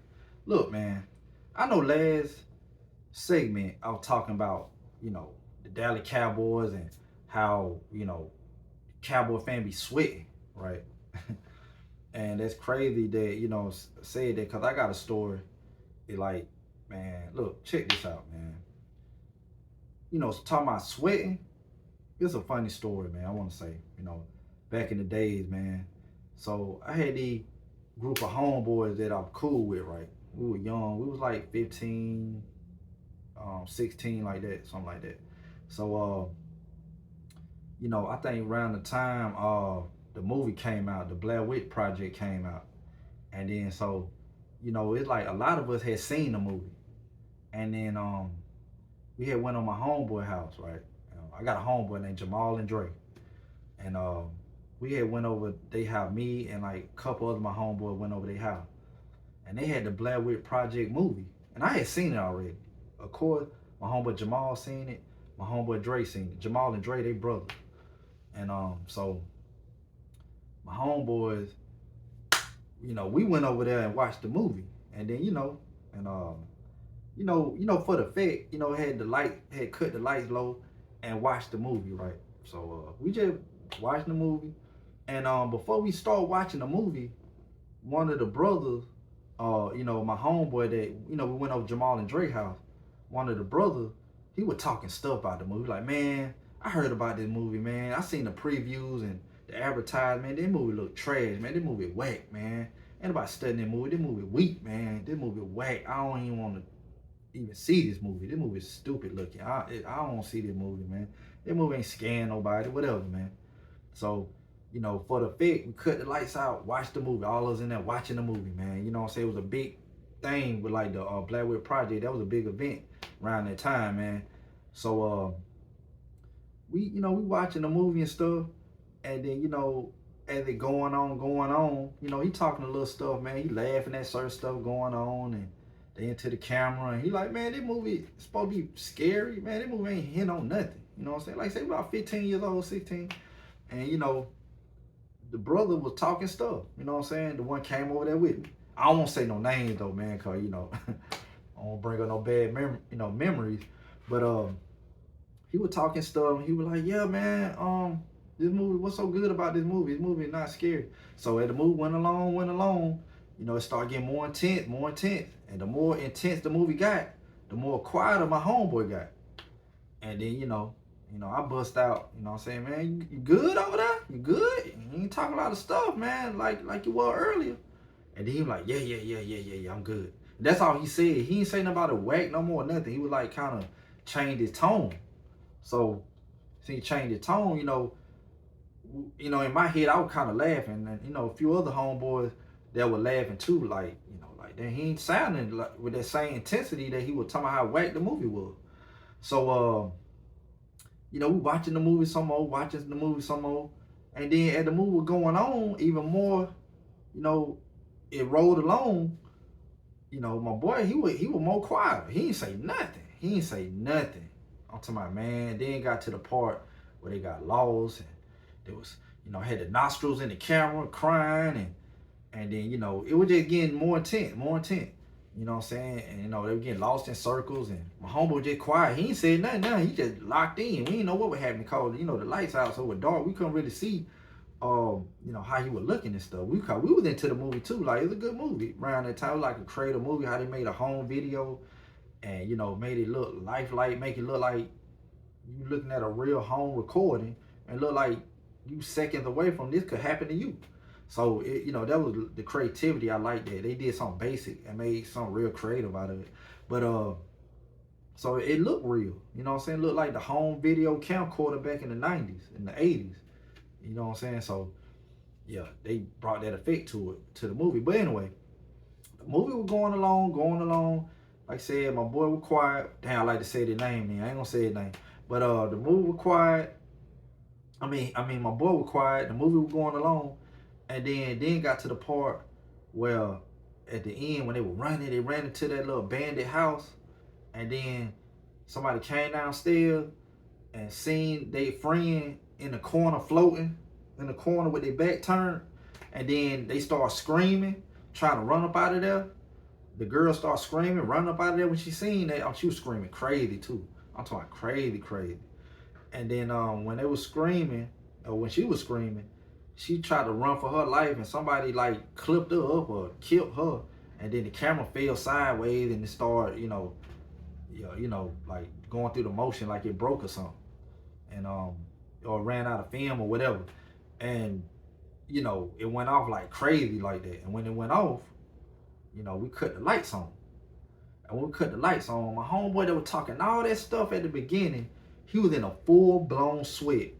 Look, man. I know last segment I was talking about, the Dallas Cowboys and how, Cowboy fan be sweating, right? And that's crazy that, said that because I got a story. It like, man, look, check this out, man. Talking about sweating, it's a funny story, man. I want to say, back in the days, man. So I had these group of homeboys that I'm cool with, right? We were young. We was like 15, 16, like that, something like that. So, I think around the time the movie came out, the Blair Witch Project came out. And then so, it's like a lot of us had seen the movie. And then we had went on my homeboy house, right? I got a homeboy named Jamal and Dre. And we had went over they house, me and like a couple other my homeboys went over their house. And they had the Blair Witch Project movie. And I had seen it already. Of course, my homeboy Jamal seen it. My homeboy Dre seen it. Jamal and Dre, they brothers. And so my homeboys, we went over there and watched the movie. And then, for the fact, had cut the lights low and watched the movie, right? So we just watched the movie. And before we start watching the movie, one of the brothers, my homeboy that, we went over Jamal and Dre house, one of the brothers, he was talking stuff about the movie. Like, man, I heard about this movie, man. I seen the previews and the advertisement. This movie look trash, man. This movie whack, man. Ain't nobody studying that movie. This movie weak, man. This movie whack. I don't even want to even see this movie. This movie is stupid looking. I don't want to see this movie, man. This movie ain't scaring nobody, whatever, man. So, for the fact, we cut the lights out, watched the movie. All of us in there watching the movie, man. You know what I'm saying? It was a big thing with like the Blair Witch Project. That was a big event around that time, man. So we watching the movie and stuff, and then as it going on, he talking a little stuff, man. He laughing at certain stuff going on, and they into the camera, and he like, man, this movie is supposed to be scary, man. This movie ain't hit on nothing. You know what I'm saying? Like, say about 15 years old, 16, and the brother was talking stuff. You know what I'm saying? The one came over there with me. I don't want to say no names though, man, cause I don't want to bring up no bad memories. But he was talking stuff, and he was like, yeah, man, this movie, what's so good about this movie? This movie is not scary. So as the movie went along, it started getting more intense. And the more intense the movie got, the more quieter my homeboy got. And then, I bust out, I'm saying, man, you good over there? You good? You ain't talking a lot of stuff, man, like you were earlier. And then he was like, yeah, I'm good. And that's all he said. He ain't say nothing about a whack no more, nothing. He was like kind of changed his tone. So since he changed his tone, in my head, I was kind of laughing. And, a few other homeboys that were laughing too, like then he ain't sounding like with that same intensity that he was talking about how whack the movie was. So, we watching the movie some more, and then as the movie was going on, even more, it rolled along. My boy, he was more quiet. He ain't say nothing. I'm talking about, man. Then got to the part where they got lost, and there was, had the nostrils in the camera, crying, and then it was just getting more intense. You know what I'm saying? And they were getting lost in circles, and my homeboy just quiet. He ain't said nothing. He just locked in. We didn't know what was happening because the lights out, so it was dark. We couldn't really see, how he was looking and stuff. We was into the movie too. Like, it was a good movie around that time. It was like a creative movie. How they made a home video, and made it look lifelike, make it look like you looking at a real home recording, and look like you seconds away from this could happen to you. So that was the creativity. I like that they did something basic and made something real creative out of it. But So it looked real. You know what I'm saying? It looked like the home video camcorder back in the 90s, in the 80s. You know what I'm saying? So yeah, they brought that effect to the movie. But anyway, the movie was going along, going along. Like I said, my boy was quiet. Damn, I like to say the name, man. I ain't gonna say his name. But the movie was quiet. I mean, my boy was quiet. The movie was going along, and then got to the part where, at the end, when they were running, they ran into that little bandit house, and then somebody came downstairs and seen their friend in the corner floating in the corner with their back turned, and then they start screaming, trying to run up out of there. The girl started screaming, running up out of there when she seen that. Oh, she was screaming crazy too. I'm talking crazy, crazy. And then when they was screaming, or when she was screaming, she tried to run for her life, and somebody like clipped her up or killed her. And then the camera fell sideways, and it started, like going through the motion like it broke or something, and or ran out of film or whatever. And it went off like crazy like that. And when it went off, we cut the lights on. And when we cut the lights on, my homeboy that was talking all that stuff at the beginning, he was in a full-blown sweat.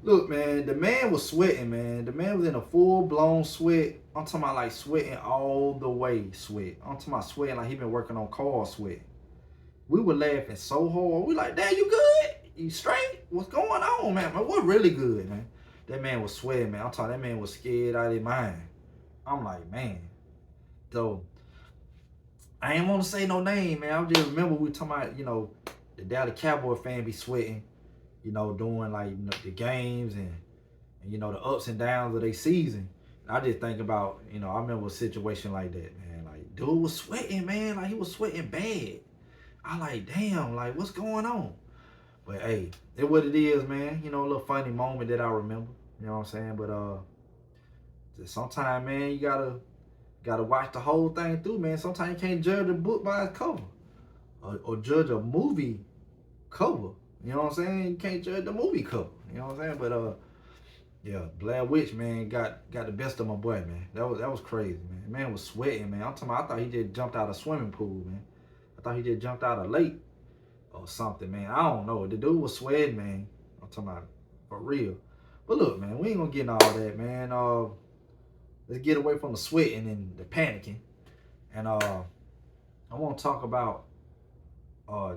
Look, man, the man was sweating, man. The man was in a full-blown sweat. I'm talking about like sweating all the way sweat. I'm talking about sweating like he been working on car sweat. We were laughing so hard. We like, Dad, you good? You straight? What's going on, man? Man, we're really good, man. That man was sweating, man. I'm talking, that man was scared out of his mind. I'm like, man. So, I ain't want to say no name, man. I just remember we were talking about, the Dallas Cowboy fan be sweating, doing like the games and the ups and downs of their season. And I just think about, I remember a situation like that, man. Like, dude was sweating, man. Like, he was sweating bad. I like, damn, like, what's going on? But hey, it's what it is, man. A little funny moment that I remember. You know what I'm saying? But sometimes, man, you gotta watch the whole thing through, man. Sometimes you can't judge a book by its cover, or judge a movie cover. You know what I'm saying? You can't judge the movie cover. You know what I'm saying? But yeah, Blair Witch, man, got the best of my boy, man. That was crazy, man. Man was sweating, man. I'm talking about, I thought he just jumped out of a swimming pool, man. I thought he just jumped out of a lake or something, man. I don't know. The dude was sweating, man. I'm talking about for real. But look, man, we ain't gonna get in all that, man. Let's get away from the sweating and the panicking. And I want to talk about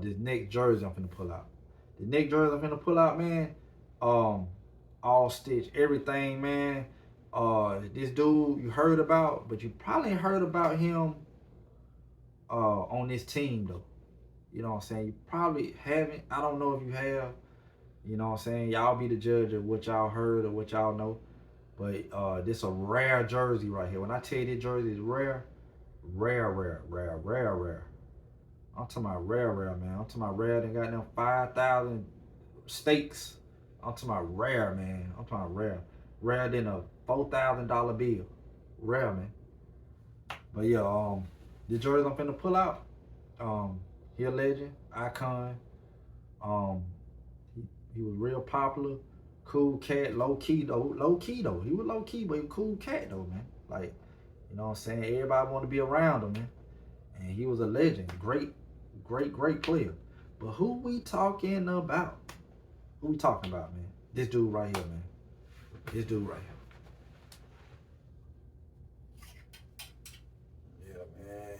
this next jersey I'm finna pull out. The next jersey I'm finna pull out, man. All stitch, everything, man. This dude you heard about, but you probably ain't heard about him on this team though. You know what I'm saying? You probably haven't. I don't know if you have. You know what I'm saying? Y'all be the judge of what y'all heard or what y'all know. But this a rare jersey right here. When I tell you this jersey is rare, rare. I'm talking about rare, man. I'm talking about rare. They got them 5,000 stakes. I'm talking about rare, man. I'm talking about rare. Rare than a $4,000 bill. Rare, man. But yeah, the jersey I'm finna pull out, he a legend, icon. He was real popular, cool cat, low key though. He was low key, but he was a cool cat though, man. Like, you know what I'm saying? Everybody wanted to be around him, man. And he was a legend, great player. But who we talking about? Who we talking about, man? This dude right here, man. This dude right here. Yeah, man.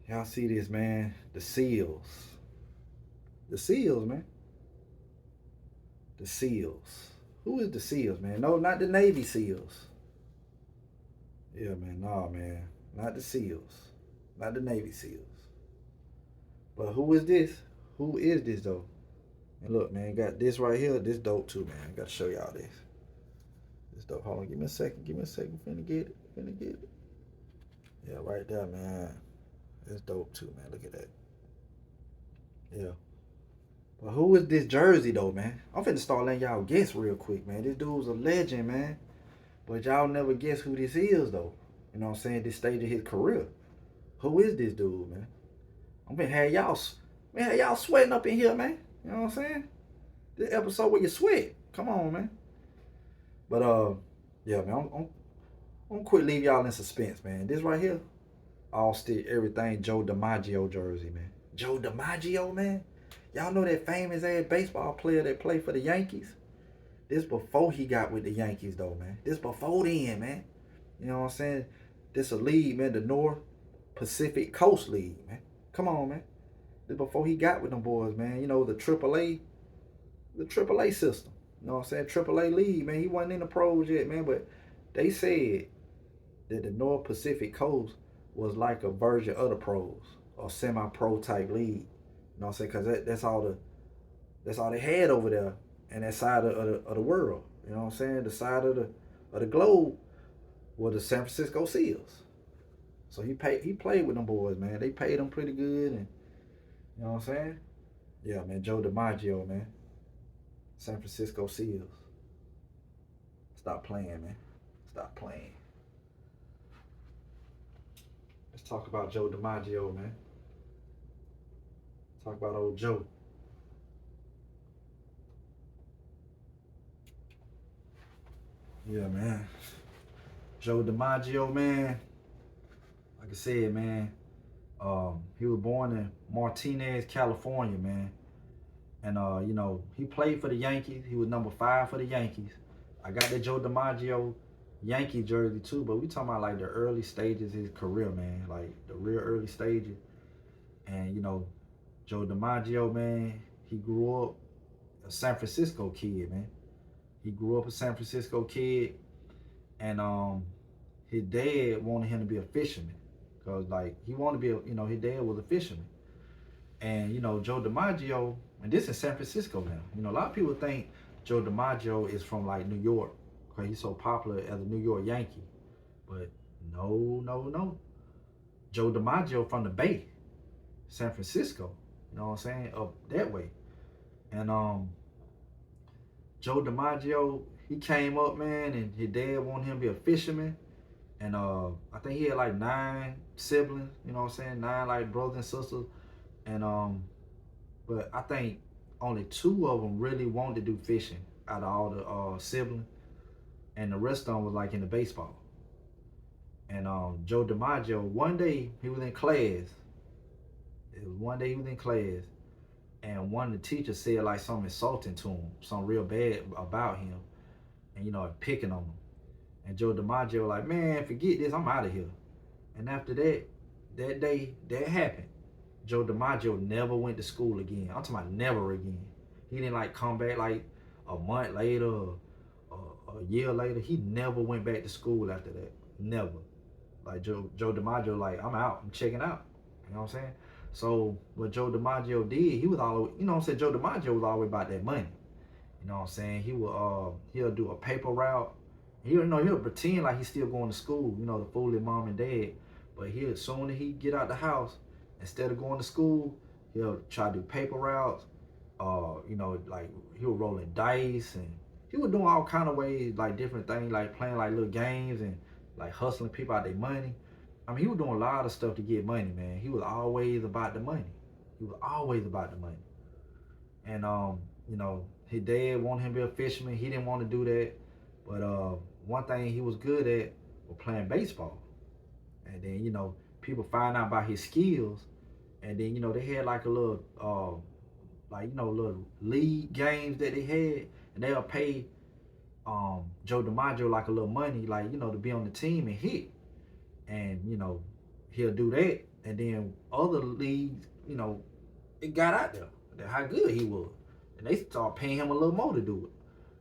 Y'all see this, man? The Seals. The Seals, man. The Seals. Who is the Seals, man? No, not the Navy Seals. Yeah, man. Nah, man. Not the Seals. Not the Navy Seals. But who is this? Who is this, though? And look, man, got this right here. This dope, too, man. I got to show y'all this. This dope. Hold on. Give me a second. Finna get it. Yeah, right there, man. It's dope, too, man. Look at that. Yeah. But who is this jersey, though, man? I'm finna start letting y'all guess real quick, man. This dude's a legend, man. But y'all never guess who this is, though. You know what I'm saying? This stage of his career. Who is this dude, man? I'm gonna have y'all sweating up in here, man. You know what I'm saying? This episode where you sweat. Come on, man. But yeah, man. I'm gonna quit leave y'all in suspense, man. This right here, all stick everything Joe DiMaggio jersey, man. Joe DiMaggio, man. Y'all know that famous ass baseball player that played for the Yankees? This before he got with the Yankees though, man. This before then, man. You know what I'm saying? This a league, man, the North Pacific Coast League, man. Come on, man. This before he got with them boys, man. You know, the AAA system. You know what I'm saying? AAA league, man. He wasn't in the pros yet, man. But they said that the North Pacific Coast was like a version of the pros or semi-pro type league. You know what I'm saying? Because that's all they had over there in that side of the world. You know what I'm saying? The side of the globe were the San Francisco Seals. So he played with them boys, man. They paid him pretty good, and you know what I'm saying? Yeah, man. Joe DiMaggio, man. San Francisco Seals. Stop playing, man. Stop playing. Let's talk about Joe DiMaggio, man. Talk about old Joe. Yeah, man. Joe DiMaggio, man. Like I said, man, he was born in Martinez, California, man. And you know, he played for the Yankees. He was number 5 for the Yankees. I got that Joe DiMaggio Yankee jersey too, but we talking about like the early stages of his career, man. Like the real early stages. And you know, Joe DiMaggio, man, he grew up a San Francisco kid, man. He grew up a San Francisco kid, and his dad wanted him to be a fisherman, cause like he wanted to be, you know, his dad was a fisherman, and you know Joe DiMaggio, and this is San Francisco now. You know, a lot of people think Joe DiMaggio is from like New York, cause he's so popular as a New York Yankee, but no, no, no. Joe DiMaggio from the Bay, San Francisco. You know what I'm saying? Up that way, and Joe DiMaggio, he came up, man, and his dad wanted him to be a fisherman. And I think he had like 9 siblings, you know what I'm saying? 9 like brothers and sisters. And but I think only 2 of them really wanted to do fishing out of all the siblings. And the rest of them was like in the baseball. And Joe DiMaggio, one day he was in class. It was one day he was in class, and one of the teachers said like something insulting to him, something real bad about him, and you know, picking on him. And Joe DiMaggio like, man, forget this, I'm out of here. And after that, that day, that happened. Joe DiMaggio never went to school again. I'm talking about never again. He didn't like come back like a month later or a year later. He never went back to school after that. Never. Like Joe DiMaggio, like, I'm out, I'm checking out. You know what I'm saying? So what Joe DiMaggio did, he was always, you know what I'm saying, Joe DiMaggio was always about that money. You know what I'm saying? He'll do a paper route. He'll pretend like he's still going to school, you know, to fool his mom and dad. But he'll, soon as he get out the house, instead of going to school, he'll try to do paper routes. You know, like he was rolling dice, and he was doing all kind of ways, like different things, like playing like little games and like hustling people out their money. I mean, he was doing a lot of stuff to get money, man. He was always about the money. He was always about the money. And you know, his dad wanted him to be a fisherman. He didn't want to do that. But one thing he was good at was playing baseball. And then, you know, people find out about his skills. And then, you know, they had like a little little league games that they had, and they'll pay Joe DiMaggio like a little money, like, you know, to be on the team and hit. And, you know, he'll do that. And then other leagues, you know, it got out there how good he was. And they started paying him a little more to do it.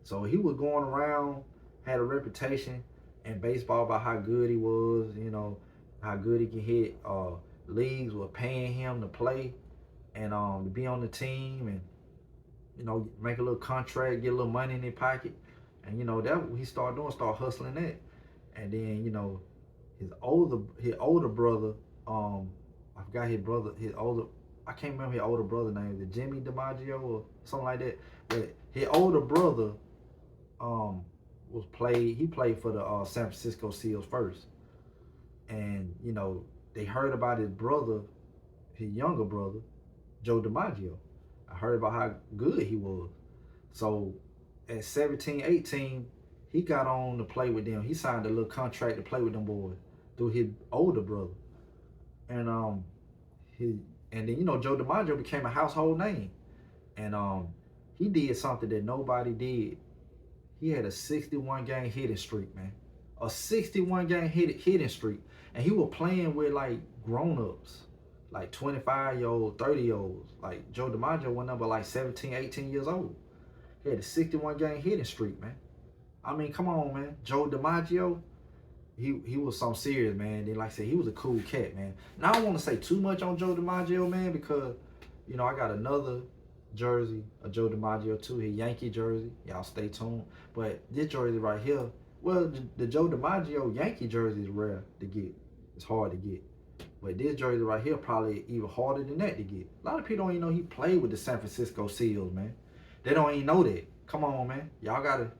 So he was going around, had a reputation in baseball about how good he was, you know, how good he can hit. Leagues were paying him to play and to be on the team, and you know, make a little contract, get a little money in their pocket. And you know, that he started doing, start hustling that. And then, you know, his older brother, I forgot I can't remember his older brother name. Is it Jimmy DiMaggio or something like that? But his older brother he played for the San Francisco Seals first. And you know, they heard about his brother, his younger brother, Joe DiMaggio. I heard about how good he was. So at 17, 18, he got on to play with them. He signed a little contract to play with them boys through his older brother. And he and then Joe DiMaggio became a household name. And he did something that nobody did. He had a 61 game hitting streak, man. A 61 game hitting streak. And he was playing with like grown ups, like 25-year-old, 30-year-olds. Like Joe DiMaggio went up like 17, 18 years old. He had a 61 game hitting streak, man. I mean, come on, man. Joe DiMaggio, he was something serious, man. Then, like I said, he was a cool cat, man. Now, I don't want to say too much on Joe DiMaggio, man, because, I got another jersey of Joe DiMaggio, too. His Yankee jersey. Y'all stay tuned. But this jersey right here, well, the Joe DiMaggio Yankee jersey is rare to get. It's hard to get. But this jersey right here probably even harder than that to get. A lot of people don't even know he played with the San Francisco Seals, man. They don't even know that. Come on, man. Y'all gotta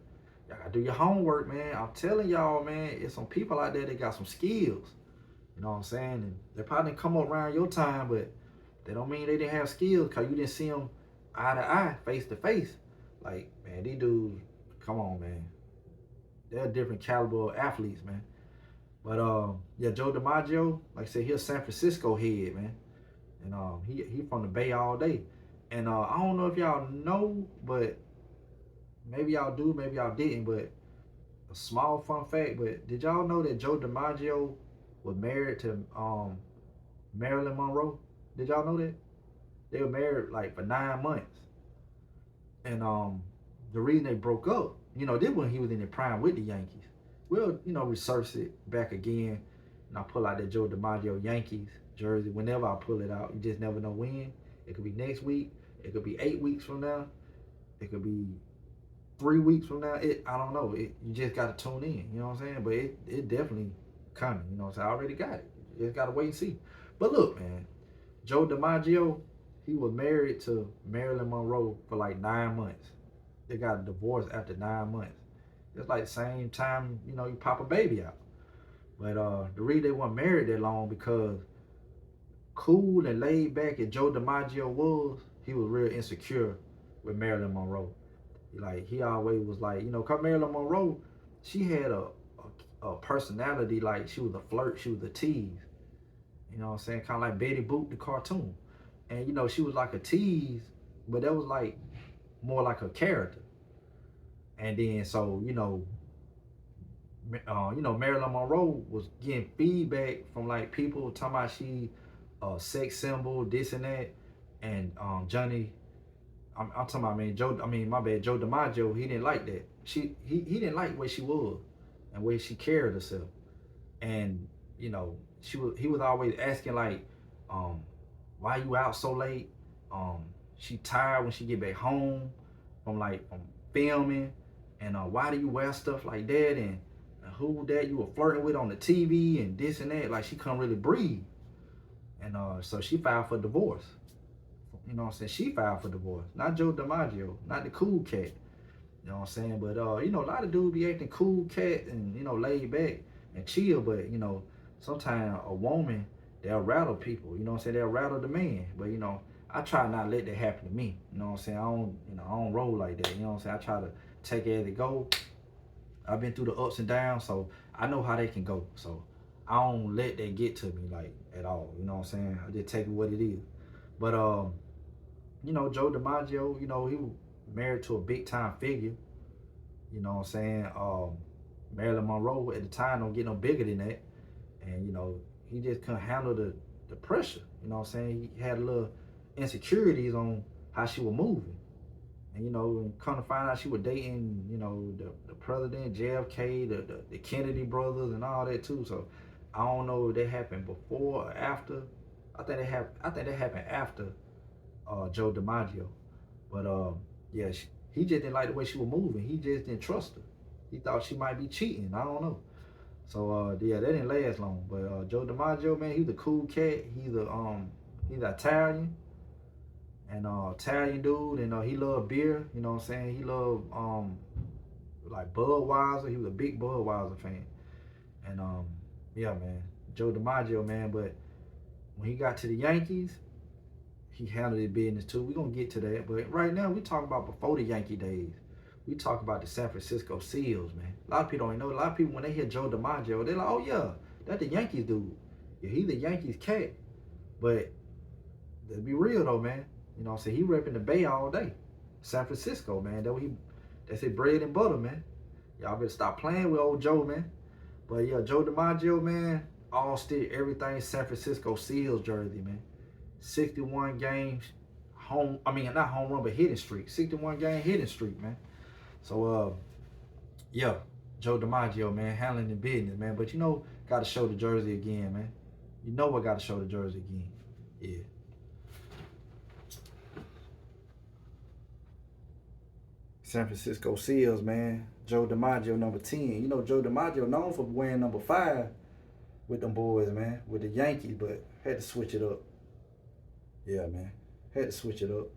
do your homework, man. I'm telling y'all, man, it's some people out there that got some skills. You know what I'm saying? And they probably didn't come up around your time, but they don't mean they didn't have skills because you didn't see them eye to eye, face to face. Like, man, these dudes, come on, man. They're a different caliber of athletes, man. But yeah, Joe DiMaggio, like I said, he's a San Francisco head, man. And he from the Bay all day. And I don't know if y'all know, but maybe y'all do, maybe y'all didn't, but a small fun fact, but did y'all know that Joe DiMaggio was married to Marilyn Monroe? Did y'all know that? They were married like for 9 months. And the reason they broke up, this when he was in the prime with the Yankees. We'll, research it back again, and I pull out that Joe DiMaggio Yankees jersey whenever I pull it out. You just never know when. It could be next week. It could be 8 weeks from now. It could be 3 weeks from now. I don't know. You just got to tune in. You know what I'm saying? But it definitely coming. You know what I'm saying? I already got it. You just got to wait and see. But look, man, Joe DiMaggio, he was married to Marilyn Monroe for like 9 months. They got a divorce after 9 months. It's like the same time, you pop a baby out. But the reason they weren't married that long because cool and laid back as Joe DiMaggio was, he was real insecure with Marilyn Monroe. Like, he always was like, cause Marilyn Monroe, she had a personality like she was a flirt, she was a tease. You know what I'm saying? Kind of like Betty Boop, the cartoon. And, she was like a tease, but that was like more like a character. And then, so, Marilyn Monroe was getting feedback from like people talking about she a sex symbol, this and that. And Johnny, I'm talking about, my bad, Joe DiMaggio, he didn't like that. He didn't like where she was and where she carried herself. And, he was always asking like, why you out so late? She tired when she get back home from filming. And why do you wear stuff like that? And who that you were flirting with on the TV and this and that? Like, she couldn't really breathe. And so she filed for divorce. You know what I'm saying? She filed for divorce. Not Joe DiMaggio. Not the cool cat. You know what I'm saying? But, a lot of dudes be acting cool cat and, laid back and chill. But, sometimes a woman, they'll rattle people. You know what I'm saying? They'll rattle the man. But, I try not to let that happen to me. You know what I'm saying? I don't roll like that. You know what I'm saying? I try to take it as it go. I've been through the ups and downs, so I know how they can go. So I don't let that get to me like at all. You know what I'm saying? I just take it what it is. But Joe DiMaggio, he was married to a big time figure. You know what I'm saying? Marilyn Monroe at the time don't get no bigger than that. And he just couldn't handle the pressure. You know what I'm saying? He had a little insecurities on how she was moving. And and come to find out she was dating, the president, JFK, the Kennedy brothers and all that too. So I don't know if that happened before or after. I think that happened after Joe DiMaggio. But yeah, he just didn't like the way she was moving. He just didn't trust her. He thought she might be cheating. I don't know. So yeah, that didn't last long. But Joe DiMaggio, man, he's a cool cat. He's Italian. And Italian dude, and he loved beer, you know what I'm saying? He loved like Budweiser. He was a big Budweiser fan. And yeah, man, Joe DiMaggio, man. But when he got to the Yankees, he handled his business too. We're gonna get to that. But right now we talking about before the Yankee days. We talk about the San Francisco Seals, man. A lot of people don't even know. A lot of people, when they hear Joe DiMaggio, they're like, oh, yeah, that's the Yankees dude. Yeah, he's the Yankees cat. But let's be real, though, man. You know what I'm saying? He repping the Bay all day. San Francisco, man. That's his bread and butter, man. Y'all better stop playing with old Joe, man. But yeah, Joe DiMaggio, man, all stick, everything San Francisco Seals jersey, man. 61 games, not home run, but hitting streak. 61 game hitting streak, man. So, yeah, Joe DiMaggio, man, handling the business, man. But you know, got to show the jersey again, man. You know I got to show the jersey again. Yeah. San Francisco Seals, man. Joe DiMaggio, number 10. You know, Joe DiMaggio known for wearing number 5 with them boys, man, with the Yankees, but had to switch it up. Yeah, man. Had to switch it up.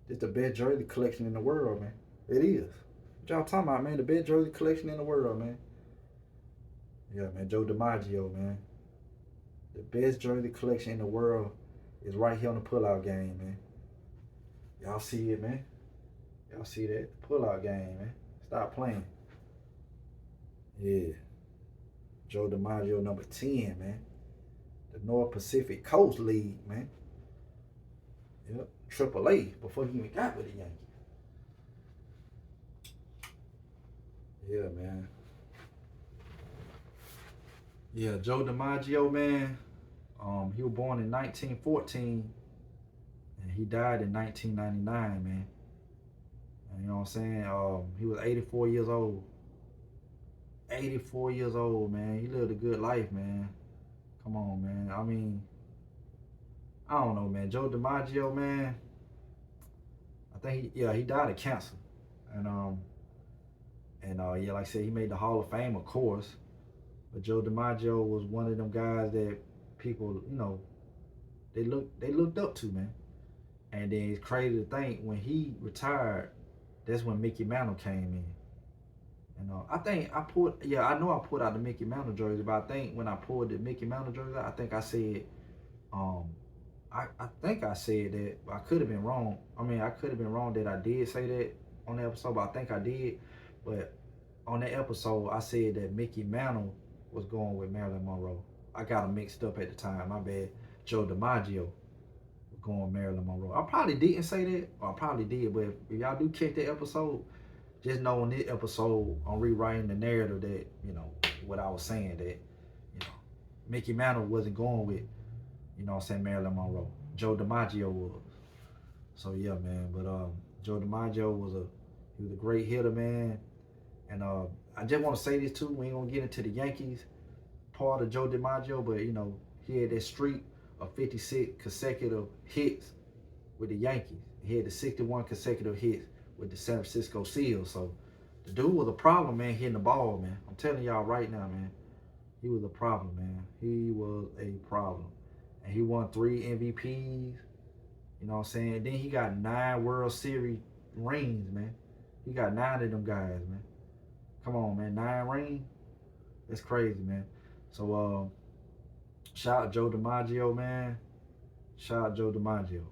It's the best jersey collection in the world, man. It is. What y'all talking about, man? The best jersey collection in the world, man. Yeah, man. Joe DiMaggio, man. The best jersey collection in the world is right here on the pullout game, man. Y'all see it, man. Y'all see that? The pullout game, man. Stop playing. Yeah. Joe DiMaggio, number 10, man. The North Pacific Coast League, man. Yep. AAA before he even got with the Yankees. Yeah, man. Yeah, Joe DiMaggio, man. He was born in 1914 and he died in 1999, man. And you know what I'm saying? He was 84 years old. 84 years old, man. He lived a good life, man. Come on, man. I mean, I don't know, man. Joe DiMaggio, man. I think he died of cancer, and yeah, like I said, he made the Hall of Fame, of course. But Joe DiMaggio was one of them guys that people, you know, they looked up to, man. And then it's crazy to think when he retired, that's when Mickey Mantle came in. And I think I know I pulled out the Mickey Mantle jersey, but I think when I pulled the Mickey Mantle jersey, I think I said, I think I said that, but I could have been wrong. I mean, I could have been wrong that I did say that on the episode, but I think I did. But on that episode, I said that Mickey Mantle was going with Marilyn Monroe. I got them mixed up at the time. My bad. Joe DiMaggio was going with Marilyn Monroe. I probably didn't say that, or I probably did, but if y'all do catch that episode, just know in this episode, I'm rewriting the narrative that, you know, what I was saying, that, you know, Mickey Mantle wasn't going with, you know what I'm saying, Marilyn Monroe. Joe DiMaggio was. So yeah, man. But Joe DiMaggio was a great hitter, man. And I just want to say this too. We ain't gonna get into the Yankees part of Joe DiMaggio, but you know, he had that streak of 56 consecutive hits with the Yankees. He had the 61 consecutive hits with the San Francisco Seals. So the dude was a problem, man, hitting the ball, man. I'm telling y'all right now, man. He was a problem, man. He was a problem. And he won 3 MVPs. You know what I'm saying? And then he got 9 World Series rings, man. He got 9 of them guys, man. Come on, man. 9 rings? That's crazy, man. So, shout out Joe DiMaggio, man. Shout out Joe DiMaggio.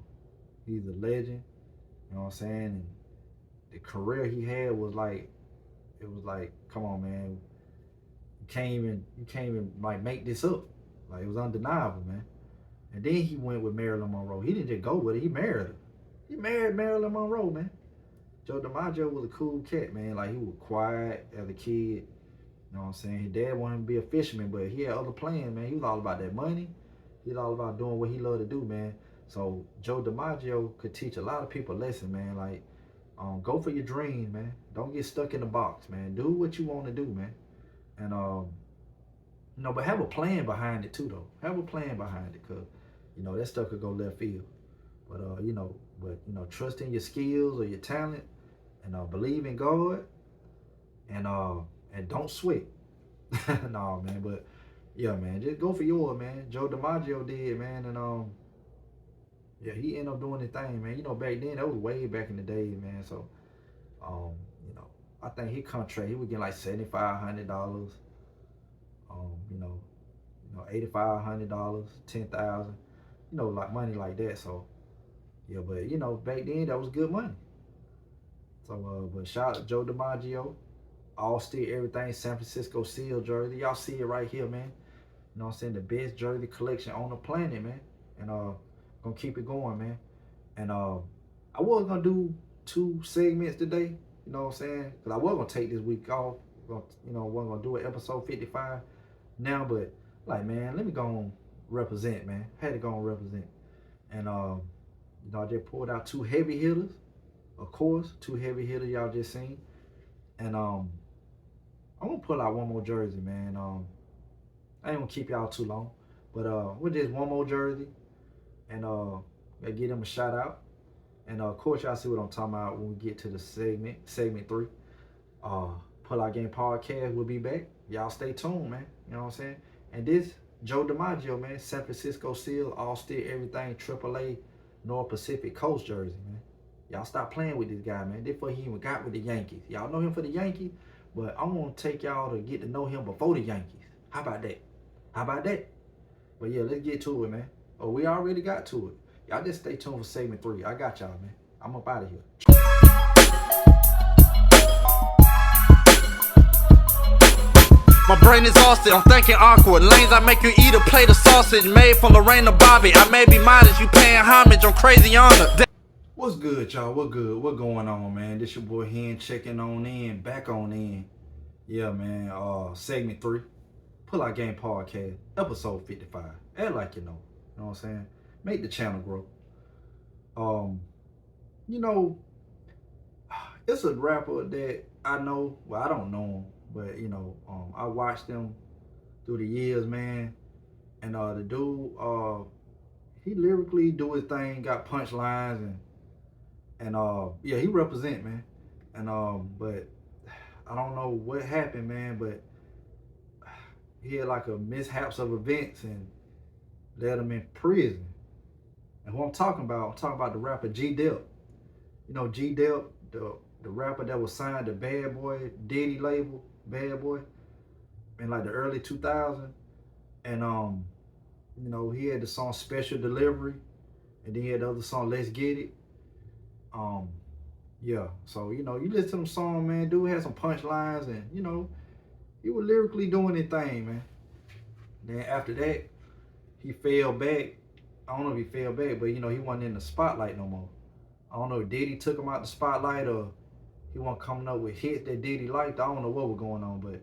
He's a legend. You know what I'm saying? And the career he had was like, it was like, come on, man. You can't even like make this up. Like, it was undeniable, man. And then he went with Marilyn Monroe. He didn't just go with her, he married her. He married Marilyn Monroe, man. Joe DiMaggio was a cool cat, man. Like, he was quiet as a kid. You know what I'm saying? His dad wanted him to be a fisherman, but he had other plans, man. He was all about that money. He was all about doing what he loved to do, man. So Joe DiMaggio could teach a lot of people a lesson, man. Like, go for your dreams, man. Don't get stuck in the box, man. Do what you want to do, man. And you know, but have a plan behind it too, though. Have a plan behind it, cause you know that stuff could go left field. But you know, trust in your skills or your talent, and believe in God, and don't sweat. No, man. But yeah, man, just go for yours, man. Joe DiMaggio did, man, and yeah, he ended up doing his thing, man. You know, back then, that was way back in the day, man. So, you know, I think his contract, he would get like $7,500. You know, $8,500, $10,000. You know, like money like that. So, yeah, but you know, back then that was good money. So, but shout out to Joe DiMaggio, all steel everything, San Francisco Seal jersey. Y'all see it right here, man. You know what I'm saying? The best jersey collection on the planet, man. And gonna keep it going, man. And I was gonna do 2 segments today. You know what I'm saying? Cause I was gonna take this week off. Wasn't gonna do an episode 55 now, but like, man, let me go on represent, man. Had to go on represent. And I just pulled out 2 heavy hitters. Of course, 2 heavy hitters y'all just seen. And I'm gonna pull out one more jersey, man. I ain't gonna keep y'all too long, but with this one more jersey, and I give them a shout out. And of course, y'all see what I'm talking about when we get to the segment 3. Uh, Pull Out Game Podcast will be back. Y'all stay tuned, man. You know what I'm saying? And this Joe DiMaggio, man, San Francisco Seal, all steel, everything, AAA, North Pacific Coast jersey, man. Y'all stop playing with this guy, man. Before he even got with the Yankees. Y'all know him for the Yankees, but I want to take y'all to get to know him before the Yankees. How about that? How about that? But yeah, let's get to it, man. Oh, we already got to it. Y'all just stay tuned for segment 3. I got y'all, man. I'm up out of here. My brain exhausted, I'm thinking awkward. Lanes I make you eat a plate of sausage made from Lorraine Bobby. I may be modest, you paying homage on crazy honor. What's good, y'all? What good? What going on, man? This your boy Hen checking on in, back on in. Yeah, man. Segment 3. Pull Out Game Podcast, episode 55. Act like you know. You know what I'm saying? Make the channel grow. You know, it's a rapper that I know. Well, I don't know him, but I watched him through the years, man. And the dude, he lyrically do his thing, got punchlines, and yeah, he represent, man. And but I don't know what happened, man, but he had like a mishaps of events and led him in prison. And who I'm talking about the rapper G Dep. You know G Dep, the rapper that was signed to Bad Boy Diddy label, Bad Boy, in like the early 2000s. And he had the song Special Delivery, and then he had the other song Let's Get It. Yeah, so you listen to them song, man, dude had some punchlines, and he was lyrically doing his thing, man. Then after that, he fell back. I don't know if he fell back, but he wasn't in the spotlight no more. I don't know if Diddy took him out the spotlight, or he wasn't coming up with hits that Diddy liked. I don't know what was going on, but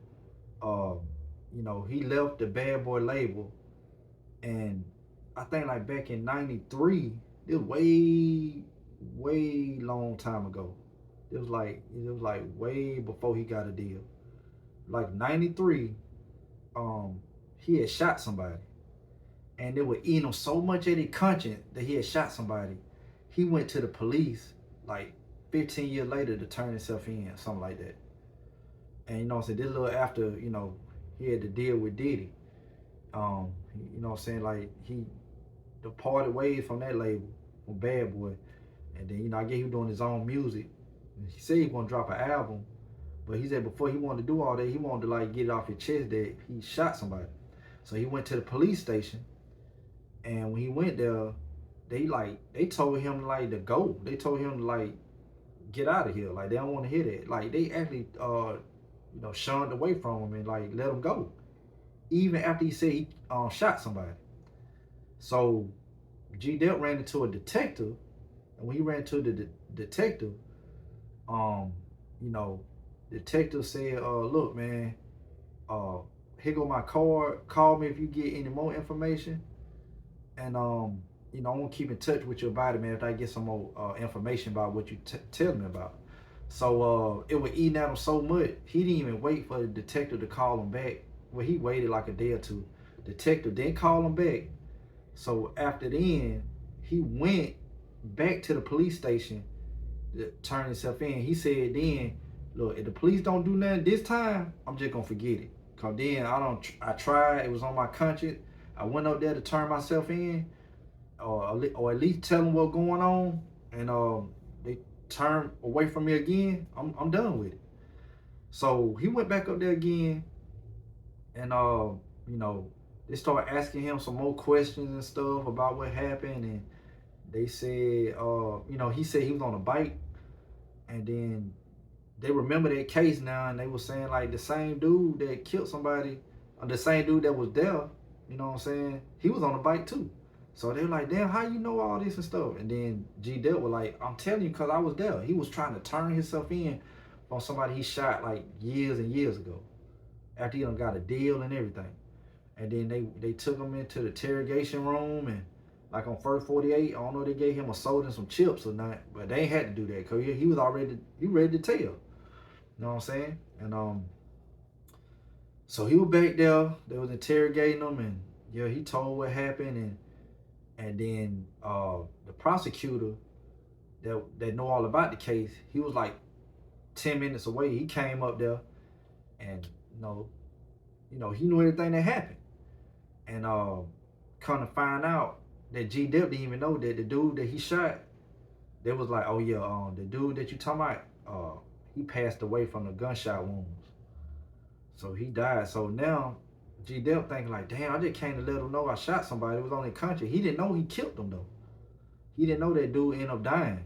he left the Bad Boy label, and I think like back in '93, it was way long time ago. It was like way before he got a deal. Like '93, he had shot somebody, and they were eating him so much at his conscience that he had shot somebody. He went to the police like 15 years later to turn himself in, something like that. And this a little after he had to deal with Diddy. Like he departed ways from that label, from Bad Boy, and then I guess he was doing his own music. He said he was gonna drop an album, but he said before he wanted to do all that, he wanted to like get it off his chest that he shot somebody. So he went to the police station, and when he went there, they told him like to go. They told him to like get out of here. Like they don't want to hear that. Like they actually shunned away from him and like let him go, even after he said he shot somebody. So G Dep ran into a detective, and when he ran to the detective, detective said, look, man, here go my card. Call me if you get any more information. And I want to keep in touch with you about it, man, if I get some more information about what you tell me about. So it was eating at him so much, he didn't even wait for the detective to call him back. Well, he waited like a day or two. Detective didn't call him back. So after then, he went back to the police station to turn himself in. He said then, look, if the police don't do nothing this time, I'm just gonna forget it. Cause then I tried, it was on my conscience. I went up there to turn myself in, or at least tell them what's going on, and they turn away from me again. I'm done with it. So he went back up there again, and they started asking him some more questions and stuff about what happened, and they said, he said he was on a bike, And then they remember that case now, and they were saying like the same dude that killed somebody, or the same dude that was there, you know what I'm saying? He was on the bike too. So they were like, damn, how you know all this and stuff? And then G Dep was like, I'm telling you, because I was there. He was trying to turn himself in on somebody he shot like years and years ago, after he done got a deal and everything. And then they took him into the interrogation room, and like on first 48, I don't know if they gave him a soda and some chips or not, but they ain't had to do that because he was already ready to tell. You know what I'm saying? And so he was back there. They was interrogating him, and yeah, he told what happened, and then the prosecutor that know all about the case, he was like 10 minutes away. He came up there, and he knew everything that happened, and come to find out that G Dep didn't even know that the dude that he shot, they was like, oh yeah, the dude that you talking about, he passed away from the gunshot wounds. So he died. So now G Dep thinking like, damn, I just came to let him know I shot somebody. It was on the country. He didn't know he killed them though. He didn't know that dude ended up dying.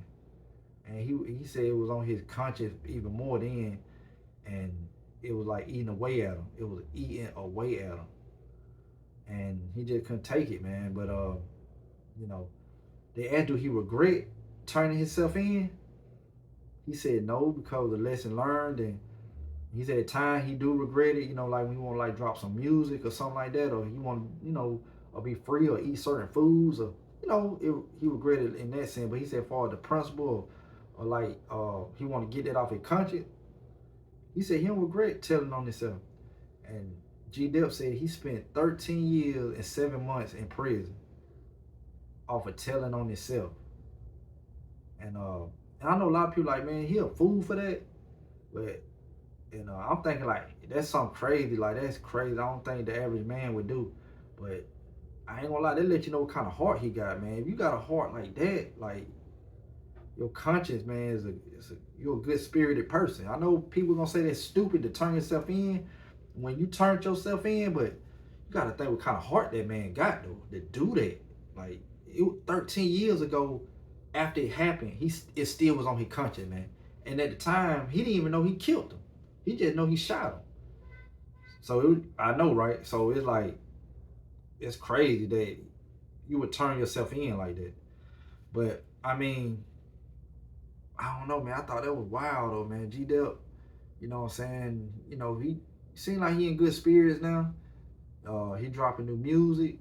And he said it was on his conscience even more then, and it was like eating away at him. It was eating away at him. And he just couldn't take it, man. But they asked, do he regret turning himself in? He said no, because of the lesson learned, and he said at times he do regret it, like when he want to like drop some music or something like that, or he want or be free or eat certain foods, or he regretted it in that sense. But he said for the principle, or like he want to get that off his conscience, he said he don't regret telling on himself. And G Dep said he spent 13 years and 7 months in prison off of telling on himself. And I know a lot of people like, man, he a fool for that, but I'm thinking like that's something crazy. Like that's crazy. I don't think the average man would do. But I ain't gonna lie, they let you know what kind of heart he got, man. If you got a heart like that, like your conscience, man, you're a good spirited person. I know people gonna say that's stupid to turn yourself in when you turned yourself in, but you gotta think what kind of heart that man got though to do that. Like it was 13 years ago, after it happened, it still was on his conscience, man. And at the time, he didn't even know he killed him. He just know he shot him. So I know, right? So it's like, it's crazy that you would turn yourself in like that. But I mean, I don't know, man. I thought that was wild though, man. G Dep, you know what I'm saying? He seemed like he in good spirits now. He dropping new music.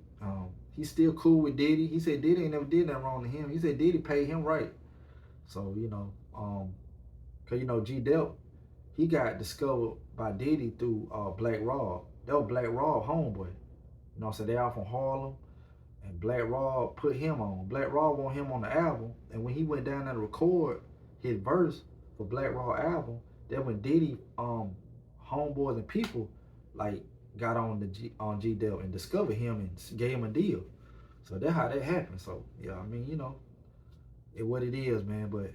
He's still cool with Diddy. He said Diddy ain't never did nothing wrong to him. He said Diddy paid him right. So, cause G Dep, he got discovered by Diddy through Black Rob. That was Black Rob homeboy. So they out from Harlem, and Black Rob put him on. Black Rob want him on the album, and when he went down there to record his verse for Black Rob album, that when Diddy homeboys and people like got on G Dep and discovered him and gave him a deal. So that's how that happened. So yeah, I mean, it what it is, man. But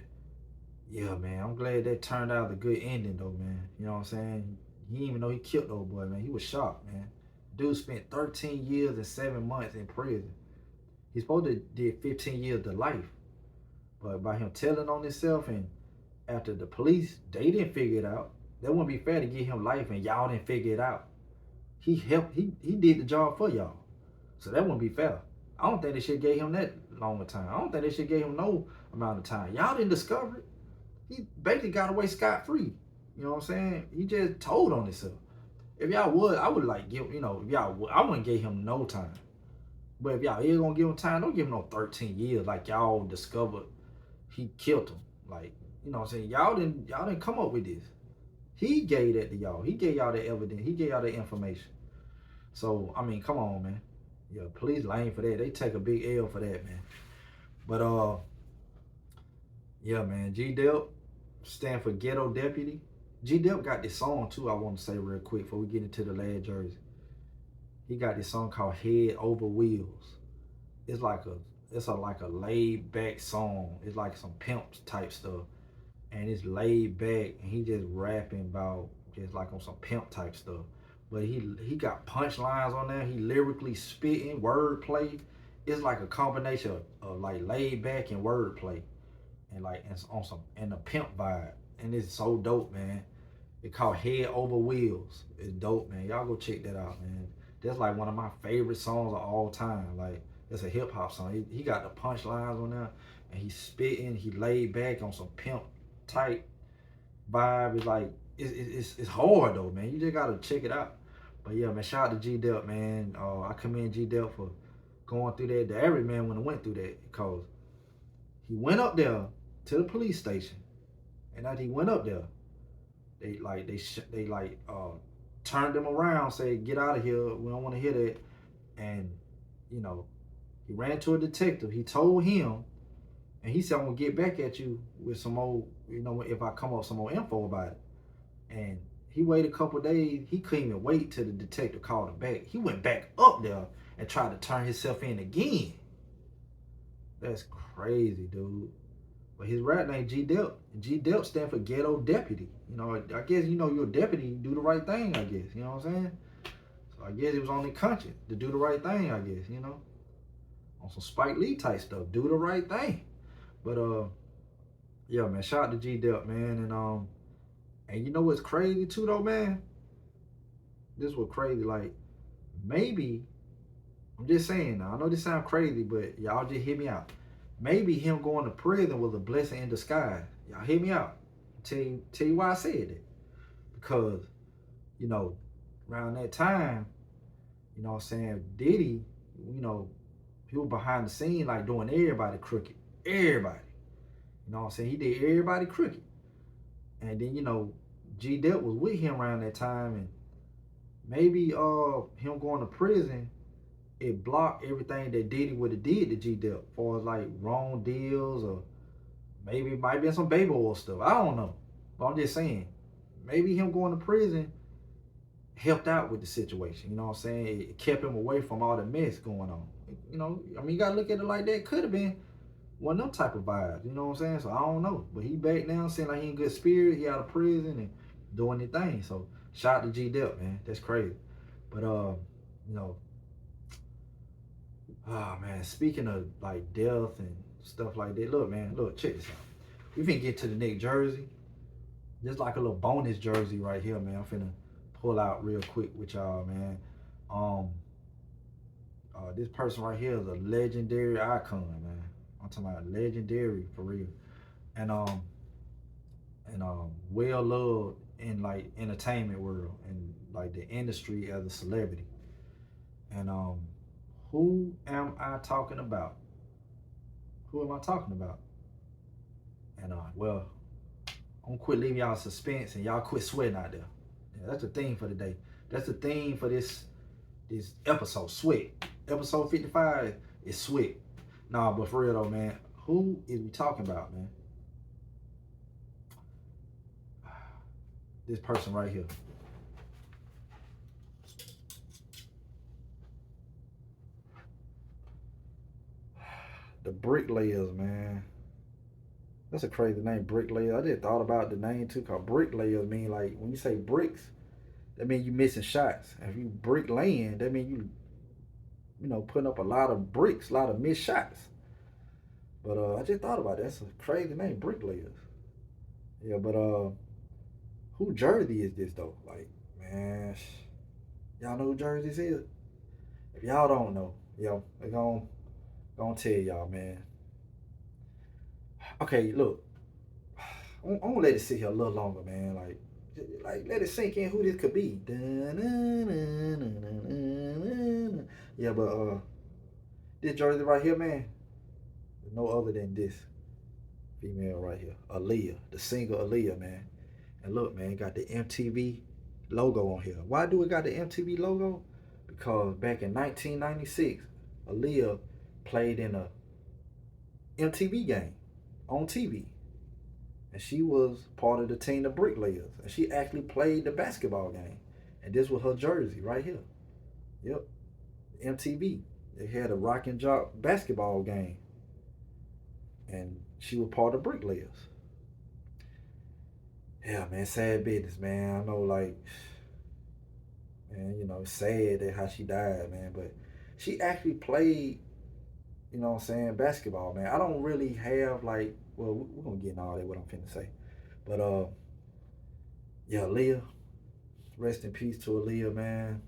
yeah, man, I'm glad that turned out a good ending though, man. You know what I'm saying? He didn't even know he killed the old boy, man. He was shocked, man. Dude spent 13 years and 7 months in prison. He's supposed to did 15 years to life. But by him telling on himself, and after the police, they didn't figure it out. That wouldn't be fair to give him life and y'all didn't figure it out. He helped, he did the job for y'all. So that wouldn't be fair. I don't think they should gave him that long a time. I don't think they should gave him no amount of time. Y'all didn't discover it. He basically got away scot-free. You know what I'm saying? He just told on himself. If y'all would, I would like give, if y'all would, I wouldn't give him no time. But if y'all is gonna give him time, don't give him no 13 years like y'all discovered he killed him. Like, you know what I'm saying? Y'all didn't come up with this. He gave that to y'all. He gave y'all the evidence. He gave y'all the information. So, I mean, come on, man. Yeah, police lame for that. They take a big L for that, man. But yeah, man, G Dep stand for Ghetto Deputy. G Dep got this song too, I want to say real quick before we get into the last jersey. He got this song called Head Over Wheels. It's like a laid back song. It's like some pimps type stuff. And it's laid back, and he just rapping about just like on some pimp type stuff. But he got punchlines on there. He lyrically spitting, wordplay. It's like a combination of like laid back and wordplay, and like and on some and a pimp vibe. and it's so dope, man. It called Head Over Wheels. It's dope, man. Y'all go check that out, man. That's like one of my favorite songs of all time. Like, it's a hip hop song. He got the punchlines on there, and he's spitting. He laid back on some pimp type vibe. It's like it's hard though, man. You just gotta check it out. But yeah, man, shout out to G Dep, man. I commend G Dep for going through that. The average man wouldn't have went through that because he went up there to the police station, and after he went up there, they turned him around, say get out of here. We don't want to hear that. And you know, he ran to a detective. He told him, and he said, "I'm gonna get back at you with some more. If I come up with some more info about it." And he waited a couple of days. He couldn't even wait till the detective called him back. He went back up there and tried to turn himself in again. That's crazy, dude. But his rap name G Dep. G Dep stand for ghetto deputy. I guess you're a deputy, you do the right thing, I guess. You know what I'm saying? So I guess it was on their conscience to do the right thing, I guess. On some Spike Lee type stuff. Do the right thing. But yeah, man, shout out to G Dep, man. And you know what's crazy too though, man? This was crazy. Like, maybe, I'm just saying now, I know this sounds crazy, but y'all just hear me out. Maybe him going to prison was a blessing in disguise. Y'all hear me out. Tell you why I said that. Because, you know, around that time, you know what I'm saying, Diddy, he was behind the scene like doing everybody crooked. Everybody. You know what I'm saying? He did everybody crooked. And then, G Dep was with him around that time, and maybe him going to prison, it blocked everything that Diddy would have did to G Dep, as far as like wrong deals, or maybe it might be some baby oil stuff. I don't know. But I'm just saying, maybe him going to prison helped out with the situation. You know what I'm saying? It kept him away from all the mess going on. You gotta look at it like that. Could have been one of them type of vibes. You know what I'm saying? So I don't know. But he back now, saying like he in good spirit. He out of prison and doing his thing. So shout out to G Dep, man. That's crazy. But oh man, speaking of like death and stuff like that, look, man, check this out. We finna get to the next jersey. Just like a little bonus jersey right here, man. I'm finna pull out real quick with y'all, man. This person right here is a legendary icon, man. I'm talking about legendary for real, and well loved in like entertainment world and like the industry as a celebrity. And who am I talking about? Who am I talking about? And well, I'm gonna quit leaving y'all suspense and y'all quit sweating out there. Yeah, that's the theme for today. That's the theme for this episode. Sweat. Episode 55 is sweat. Nah, but for real though, man, who is we talking about, man? This person right here. The bricklayers, man. That's a crazy name, bricklayers. I just thought about the name too, called bricklayers. Mean like when you say bricks, that means you missing shots. If you bricklaying, that means you putting up a lot of bricks, a lot of missed shots. But I just thought about that. That's a crazy name, bricklayers. Yeah, but who jersey is this though? Like, man, y'all know who jersey this is? If y'all don't know, they're gonna tell y'all, man. Okay, look, I'm gonna let it sit here a little longer, man. Like let it sink in who this could be. Yeah, but this jersey right here, man, is no other than this female right here, Aaliyah, the singer Aaliyah, man. And look, man, got the MTV logo on here. Why do it got the MTV logo? Because back in 1996, Aaliyah played in a MTV game on TV. And she was part of the team, the Bricklayers. And she actually played the basketball game. And this was her jersey right here. Yep. MTV. They had a rock and jock basketball game. And she was part of Bricklayers. Yeah, man, sad business, man. I know, like, man, it's sad that how she died, man. But she actually played, you know what I'm saying, basketball, man. I don't really have, like, well, we're going to get in all that, what I'm finna say. But yeah, Aaliyah, rest in peace to Aaliyah, man.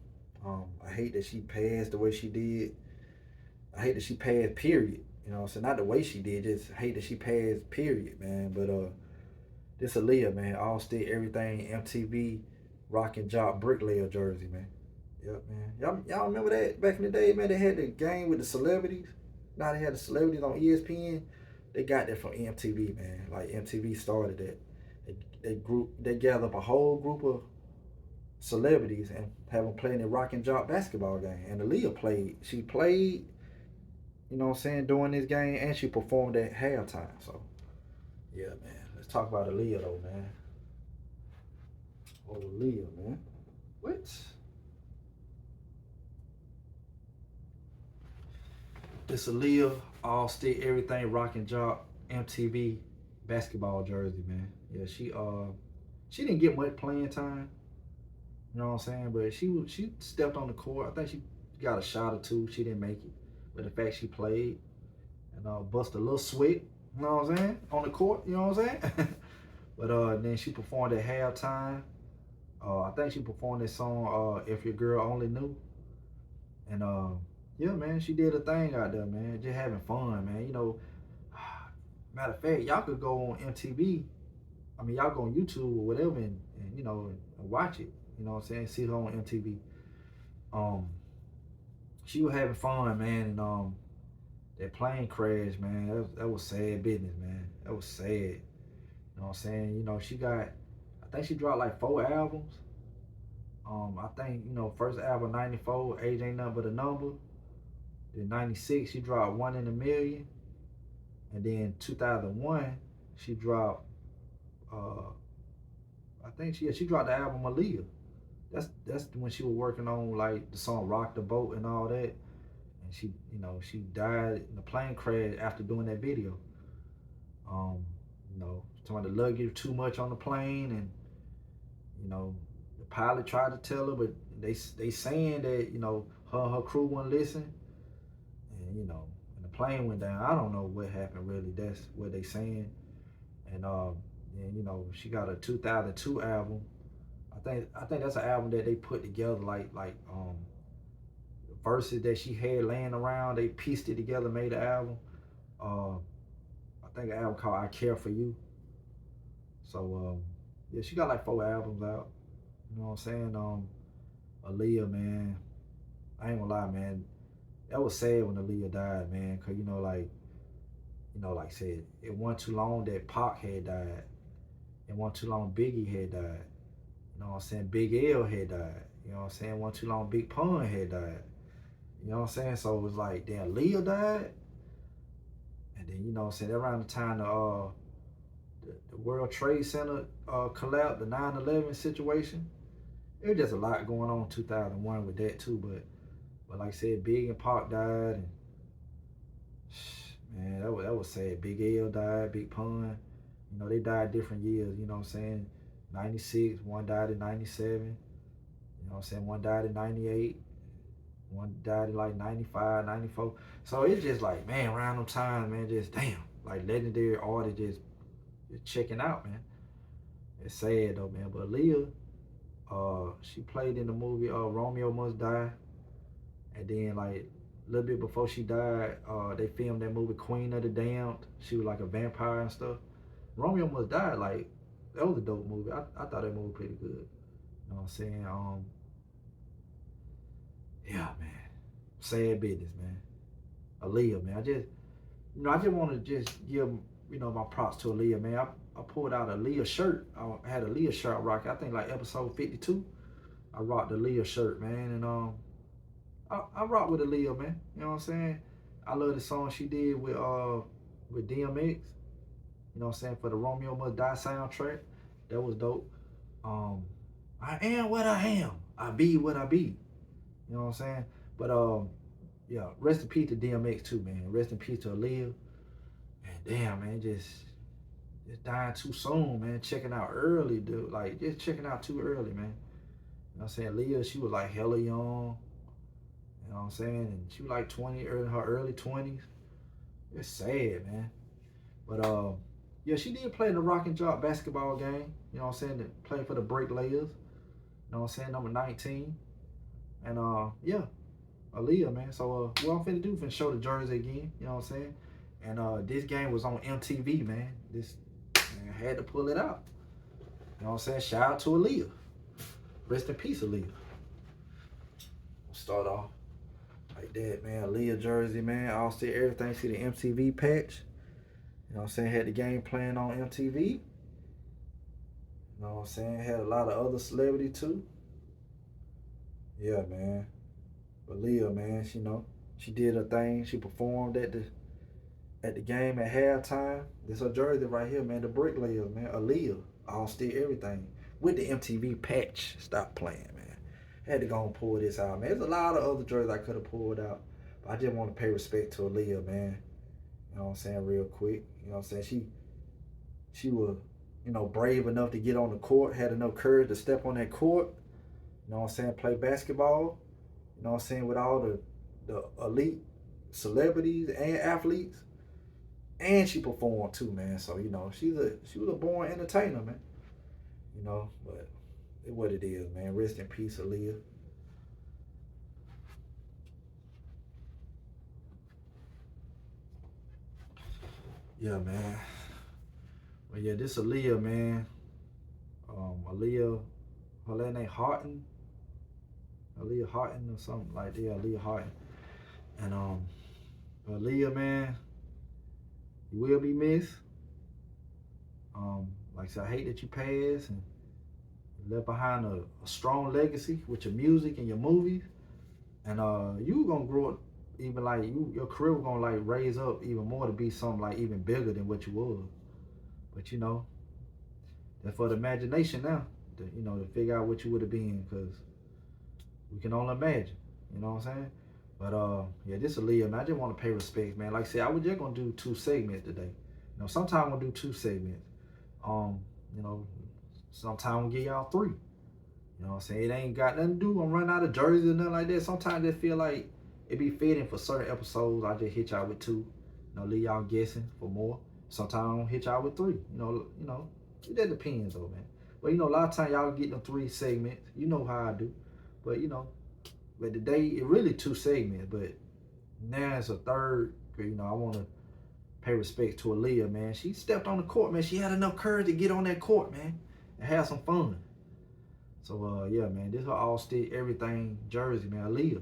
I hate that she passed the way she did. I hate that she passed, period. You know, so not the way she did, just hate that she passed, period, man. But this Aaliyah, man, all state everything, MTV, rock and jock bricklayer jersey, man. Yep, man. Y'all remember that back in the day, man? They had the game with the celebrities. Now they had the celebrities on ESPN. They got that from MTV, man. Like MTV started that. They gathered up a whole group of celebrities and have them playing the rock and jock basketball game. And Aaliyah played. She played, you know what I'm saying, during this game, and she performed at halftime. So yeah, man. Let's talk about Aaliyah though, man. Oh, Aaliyah, man. What? This Aaliyah all state everything rock and jock MTV basketball jersey, man. Yeah, she didn't get much playing time. You know what I'm saying? But she stepped on the court. I think she got a shot or two. She didn't make it. But the fact she played and bust a little sweat, you know what I'm saying, on the court, you know what I'm saying? But then she performed at halftime. I think she performed that song "If Your Girl Only Knew," and yeah, man, she did a thing out there, man, just having fun, man. You know, matter of fact, y'all could go on MTV. I mean, y'all go on YouTube or whatever, and you know, and watch it. You know what I'm saying? See her on MTV. Um, she was having fun, man, and that plane crash, man. That was sad business, man. That was sad. You know what I'm saying? You know, I think she dropped like 4 albums. I think, you know, first album 94, Age Ain't Nothing But a Number. Then 96, she dropped One in a Million. And then 2001, she dropped, I think she dropped the album Aaliyah. That's when she was working on like the song Rock the Boat and all that. And she died in a plane crash after doing that video. You know, talking about the luggage too much on the plane, and you know, the pilot tried to tell her, but they saying that, you know, her crew wouldn't listen, and you know, and the plane went down. I don't know what happened really. That's what they saying, and and you know, she got a 2002 album. I think that's an album that they put together like verses that she had laying around. They pieced it together, made an album. Uh, I think an album called "I Care for You." So yeah, she got like 4 albums out. You know what I'm saying? Aaliyah, man, I ain't gonna lie, man. That was sad when Aaliyah died, man. Cause like I said, it wasn't too long that Pac had died. It wasn't too long Biggie had died. You know what I'm saying? Big L had died. You know what I'm saying? It wasn't too long Big Pun had died. You know what I'm saying? So it was like, damn, Aaliyah died. And then, you know what I'm saying, around the time the World Trade Center collapsed, the 9/11 situation. It was just a lot going on in 2001 with that too. But like I said, Big and Pac died, and man, that was sad. Big L died, Big Pun. You know, they died different years. You know what I'm saying? 96, one died in 97. You know what I'm saying? One died in 98. One died in like 95, 94. So it's just like, man, around them times, man, just damn, like legendary artists just checking out, man. It's sad though, man. But Leah, she played in the movie Romeo Must Die, and then like a little bit before she died, they filmed that movie Queen of the Damned. She was like a vampire and stuff. Romeo Must Die, like that was a dope movie. I thought that movie pretty good. You know what I'm saying? Yeah, man. Sad business, man. Aaliyah, man. I just want to just give, my props to Aaliyah, man. I pulled out a Aaliyah shirt. I had a Aaliyah shirt rock. I think like episode 52. I rocked the Aaliyah shirt, man, and I rock with Aaliyah, man. You know what I'm saying? I love the song she did with DMX. You know what I'm saying, for the Romeo Must Die soundtrack. That was dope. I am what I am. I be what I be. You know what I'm saying? But yeah, rest in peace to DMX too, man. Rest in peace to Aaliyah. And damn, man, just dying too soon, man. Checking out early, dude. Like just checking out too early, man. You know what I'm saying? Leah, she was like hella young. You know what I'm saying? And she was like 20, her early 20s. It's sad, man. But Yeah, she did play in the Rock and Jock basketball game. You know what I'm saying? To play for the Break Layers. You know what I'm saying? Number 19. And yeah, Aaliyah, man. So what I'm finna do, finna show the jersey again. You know what I'm saying? And this game was on MTV, man. This man had to pull it out. You know what I'm saying? Shout out to Aaliyah. Rest in peace, Aaliyah. We'll start off like that, man. Aaliyah jersey, man. All see everything. See the MTV patch. You know what I'm saying? Had the game playing on MTV. You know what I'm saying? Had a lot of other celebrity too. Yeah, man. Aaliyah, man, she did her thing. She performed at the game at halftime. This her jersey right here, man. The Bricklayers, man. Aaliyah, all still everything with the MTV patch. Stop playing, man. Had to go and pull this out, man. There's a lot of other jerseys I could have pulled out, but I just want to pay respect to Aaliyah, man. You know what I'm saying, real quick. You know what I'm saying? She was, brave enough to get on the court, had enough courage to step on that court. You know what I'm saying? Play basketball. You know what I'm saying? With all the elite celebrities and athletes. And she performed too, man. So, she was a born entertainer, man. But it's what it is, man. Rest in peace, Aaliyah. Yeah, man. But yeah, this Aaliyah, man. Aaliyah, her last name Harton. Aaliyah Harton or something like that. Aaliyah Harton. And Aaliyah, man, you will be missed. Like I said, I hate that you passed and you left behind a strong legacy with your music and your movies. And you gonna grow up even like your career was gonna like raise up even more to be something like even bigger than what you was. But that's for the imagination now. To figure out what you would have been, because we can only imagine. You know what I'm saying? But yeah, this Aaliyah, man. I just want to pay respect, man. Like I said, I was just gonna do 2 segments today. Sometimes I'm gonna do 2 segments. Sometimes I'm gonna give y'all 3. You know what I'm saying? It ain't got nothing to do. I'm running out of jerseys or nothing like that. Sometimes I feel like it be fitting for certain episodes. I just hit y'all with 2. Leave y'all guessing for more. Sometimes I'll hit y'all with 3. It just depends though, man. But a lot of times y'all get them 3 segments. You know how I do. But but today it really 2 segments. But now it's a 3rd. I want to pay respect to Aaliyah, man. She stepped on the court, man. She had enough courage to get on that court, man, and have some fun. So yeah, man, this her all stick everything jersey, man. Aaliyah.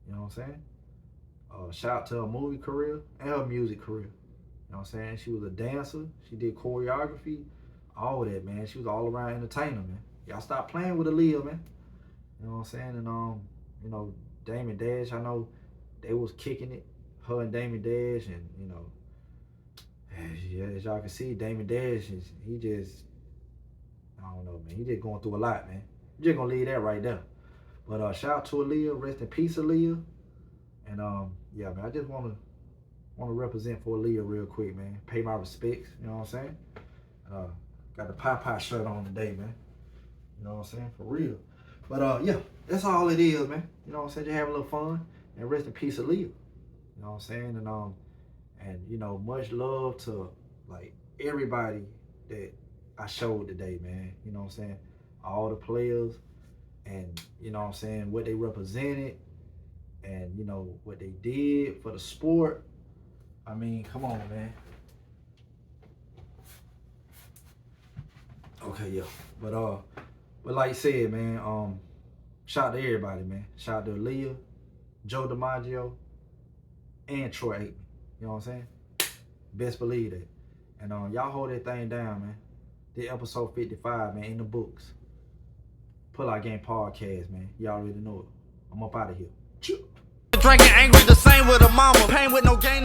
You know what I'm saying? Shout out to her movie career and her music career. You know what I'm saying? She was a dancer. She did choreography, all that, man. She was all around entertainer, man. Y'all stop playing with Aaliyah, man. You know what I'm saying? And Damon Dash, I know they was kicking it, her and Damon Dash, and as y'all can see, Damon Dash he just, I don't know, man. He just going through a lot, man. I'm just gonna leave that right there. But shout out to Aaliyah, rest in peace, Aaliyah. And yeah, man, I just wanna represent for Aaliyah real quick, man. Pay my respects, you know what I'm saying? Got the Pie shirt on today, man. You know what I'm saying? For real. But yeah, that's all it is, man. You know what I'm saying? Just have a little fun and rest in peace, Aaliyah. You know what I'm saying? And much love to like everybody that I showed today, man. You know what I'm saying? All the players, and you know what I'm saying, what they represented, and what they did for the sport. I mean, come on, man. Okay, yeah. But like I said, man, shout out to everybody, man. Shout out to Aaliyah, Joe DiMaggio, and Troy Aikman. You know what I'm saying? Best believe that. And y'all hold that thing down, man. This episode 55, man, in the books. Pull Out Game Podcast, man. Y'all already know it. I'm up out of here. Drinking angry, the same with a mama. Pain with no gain.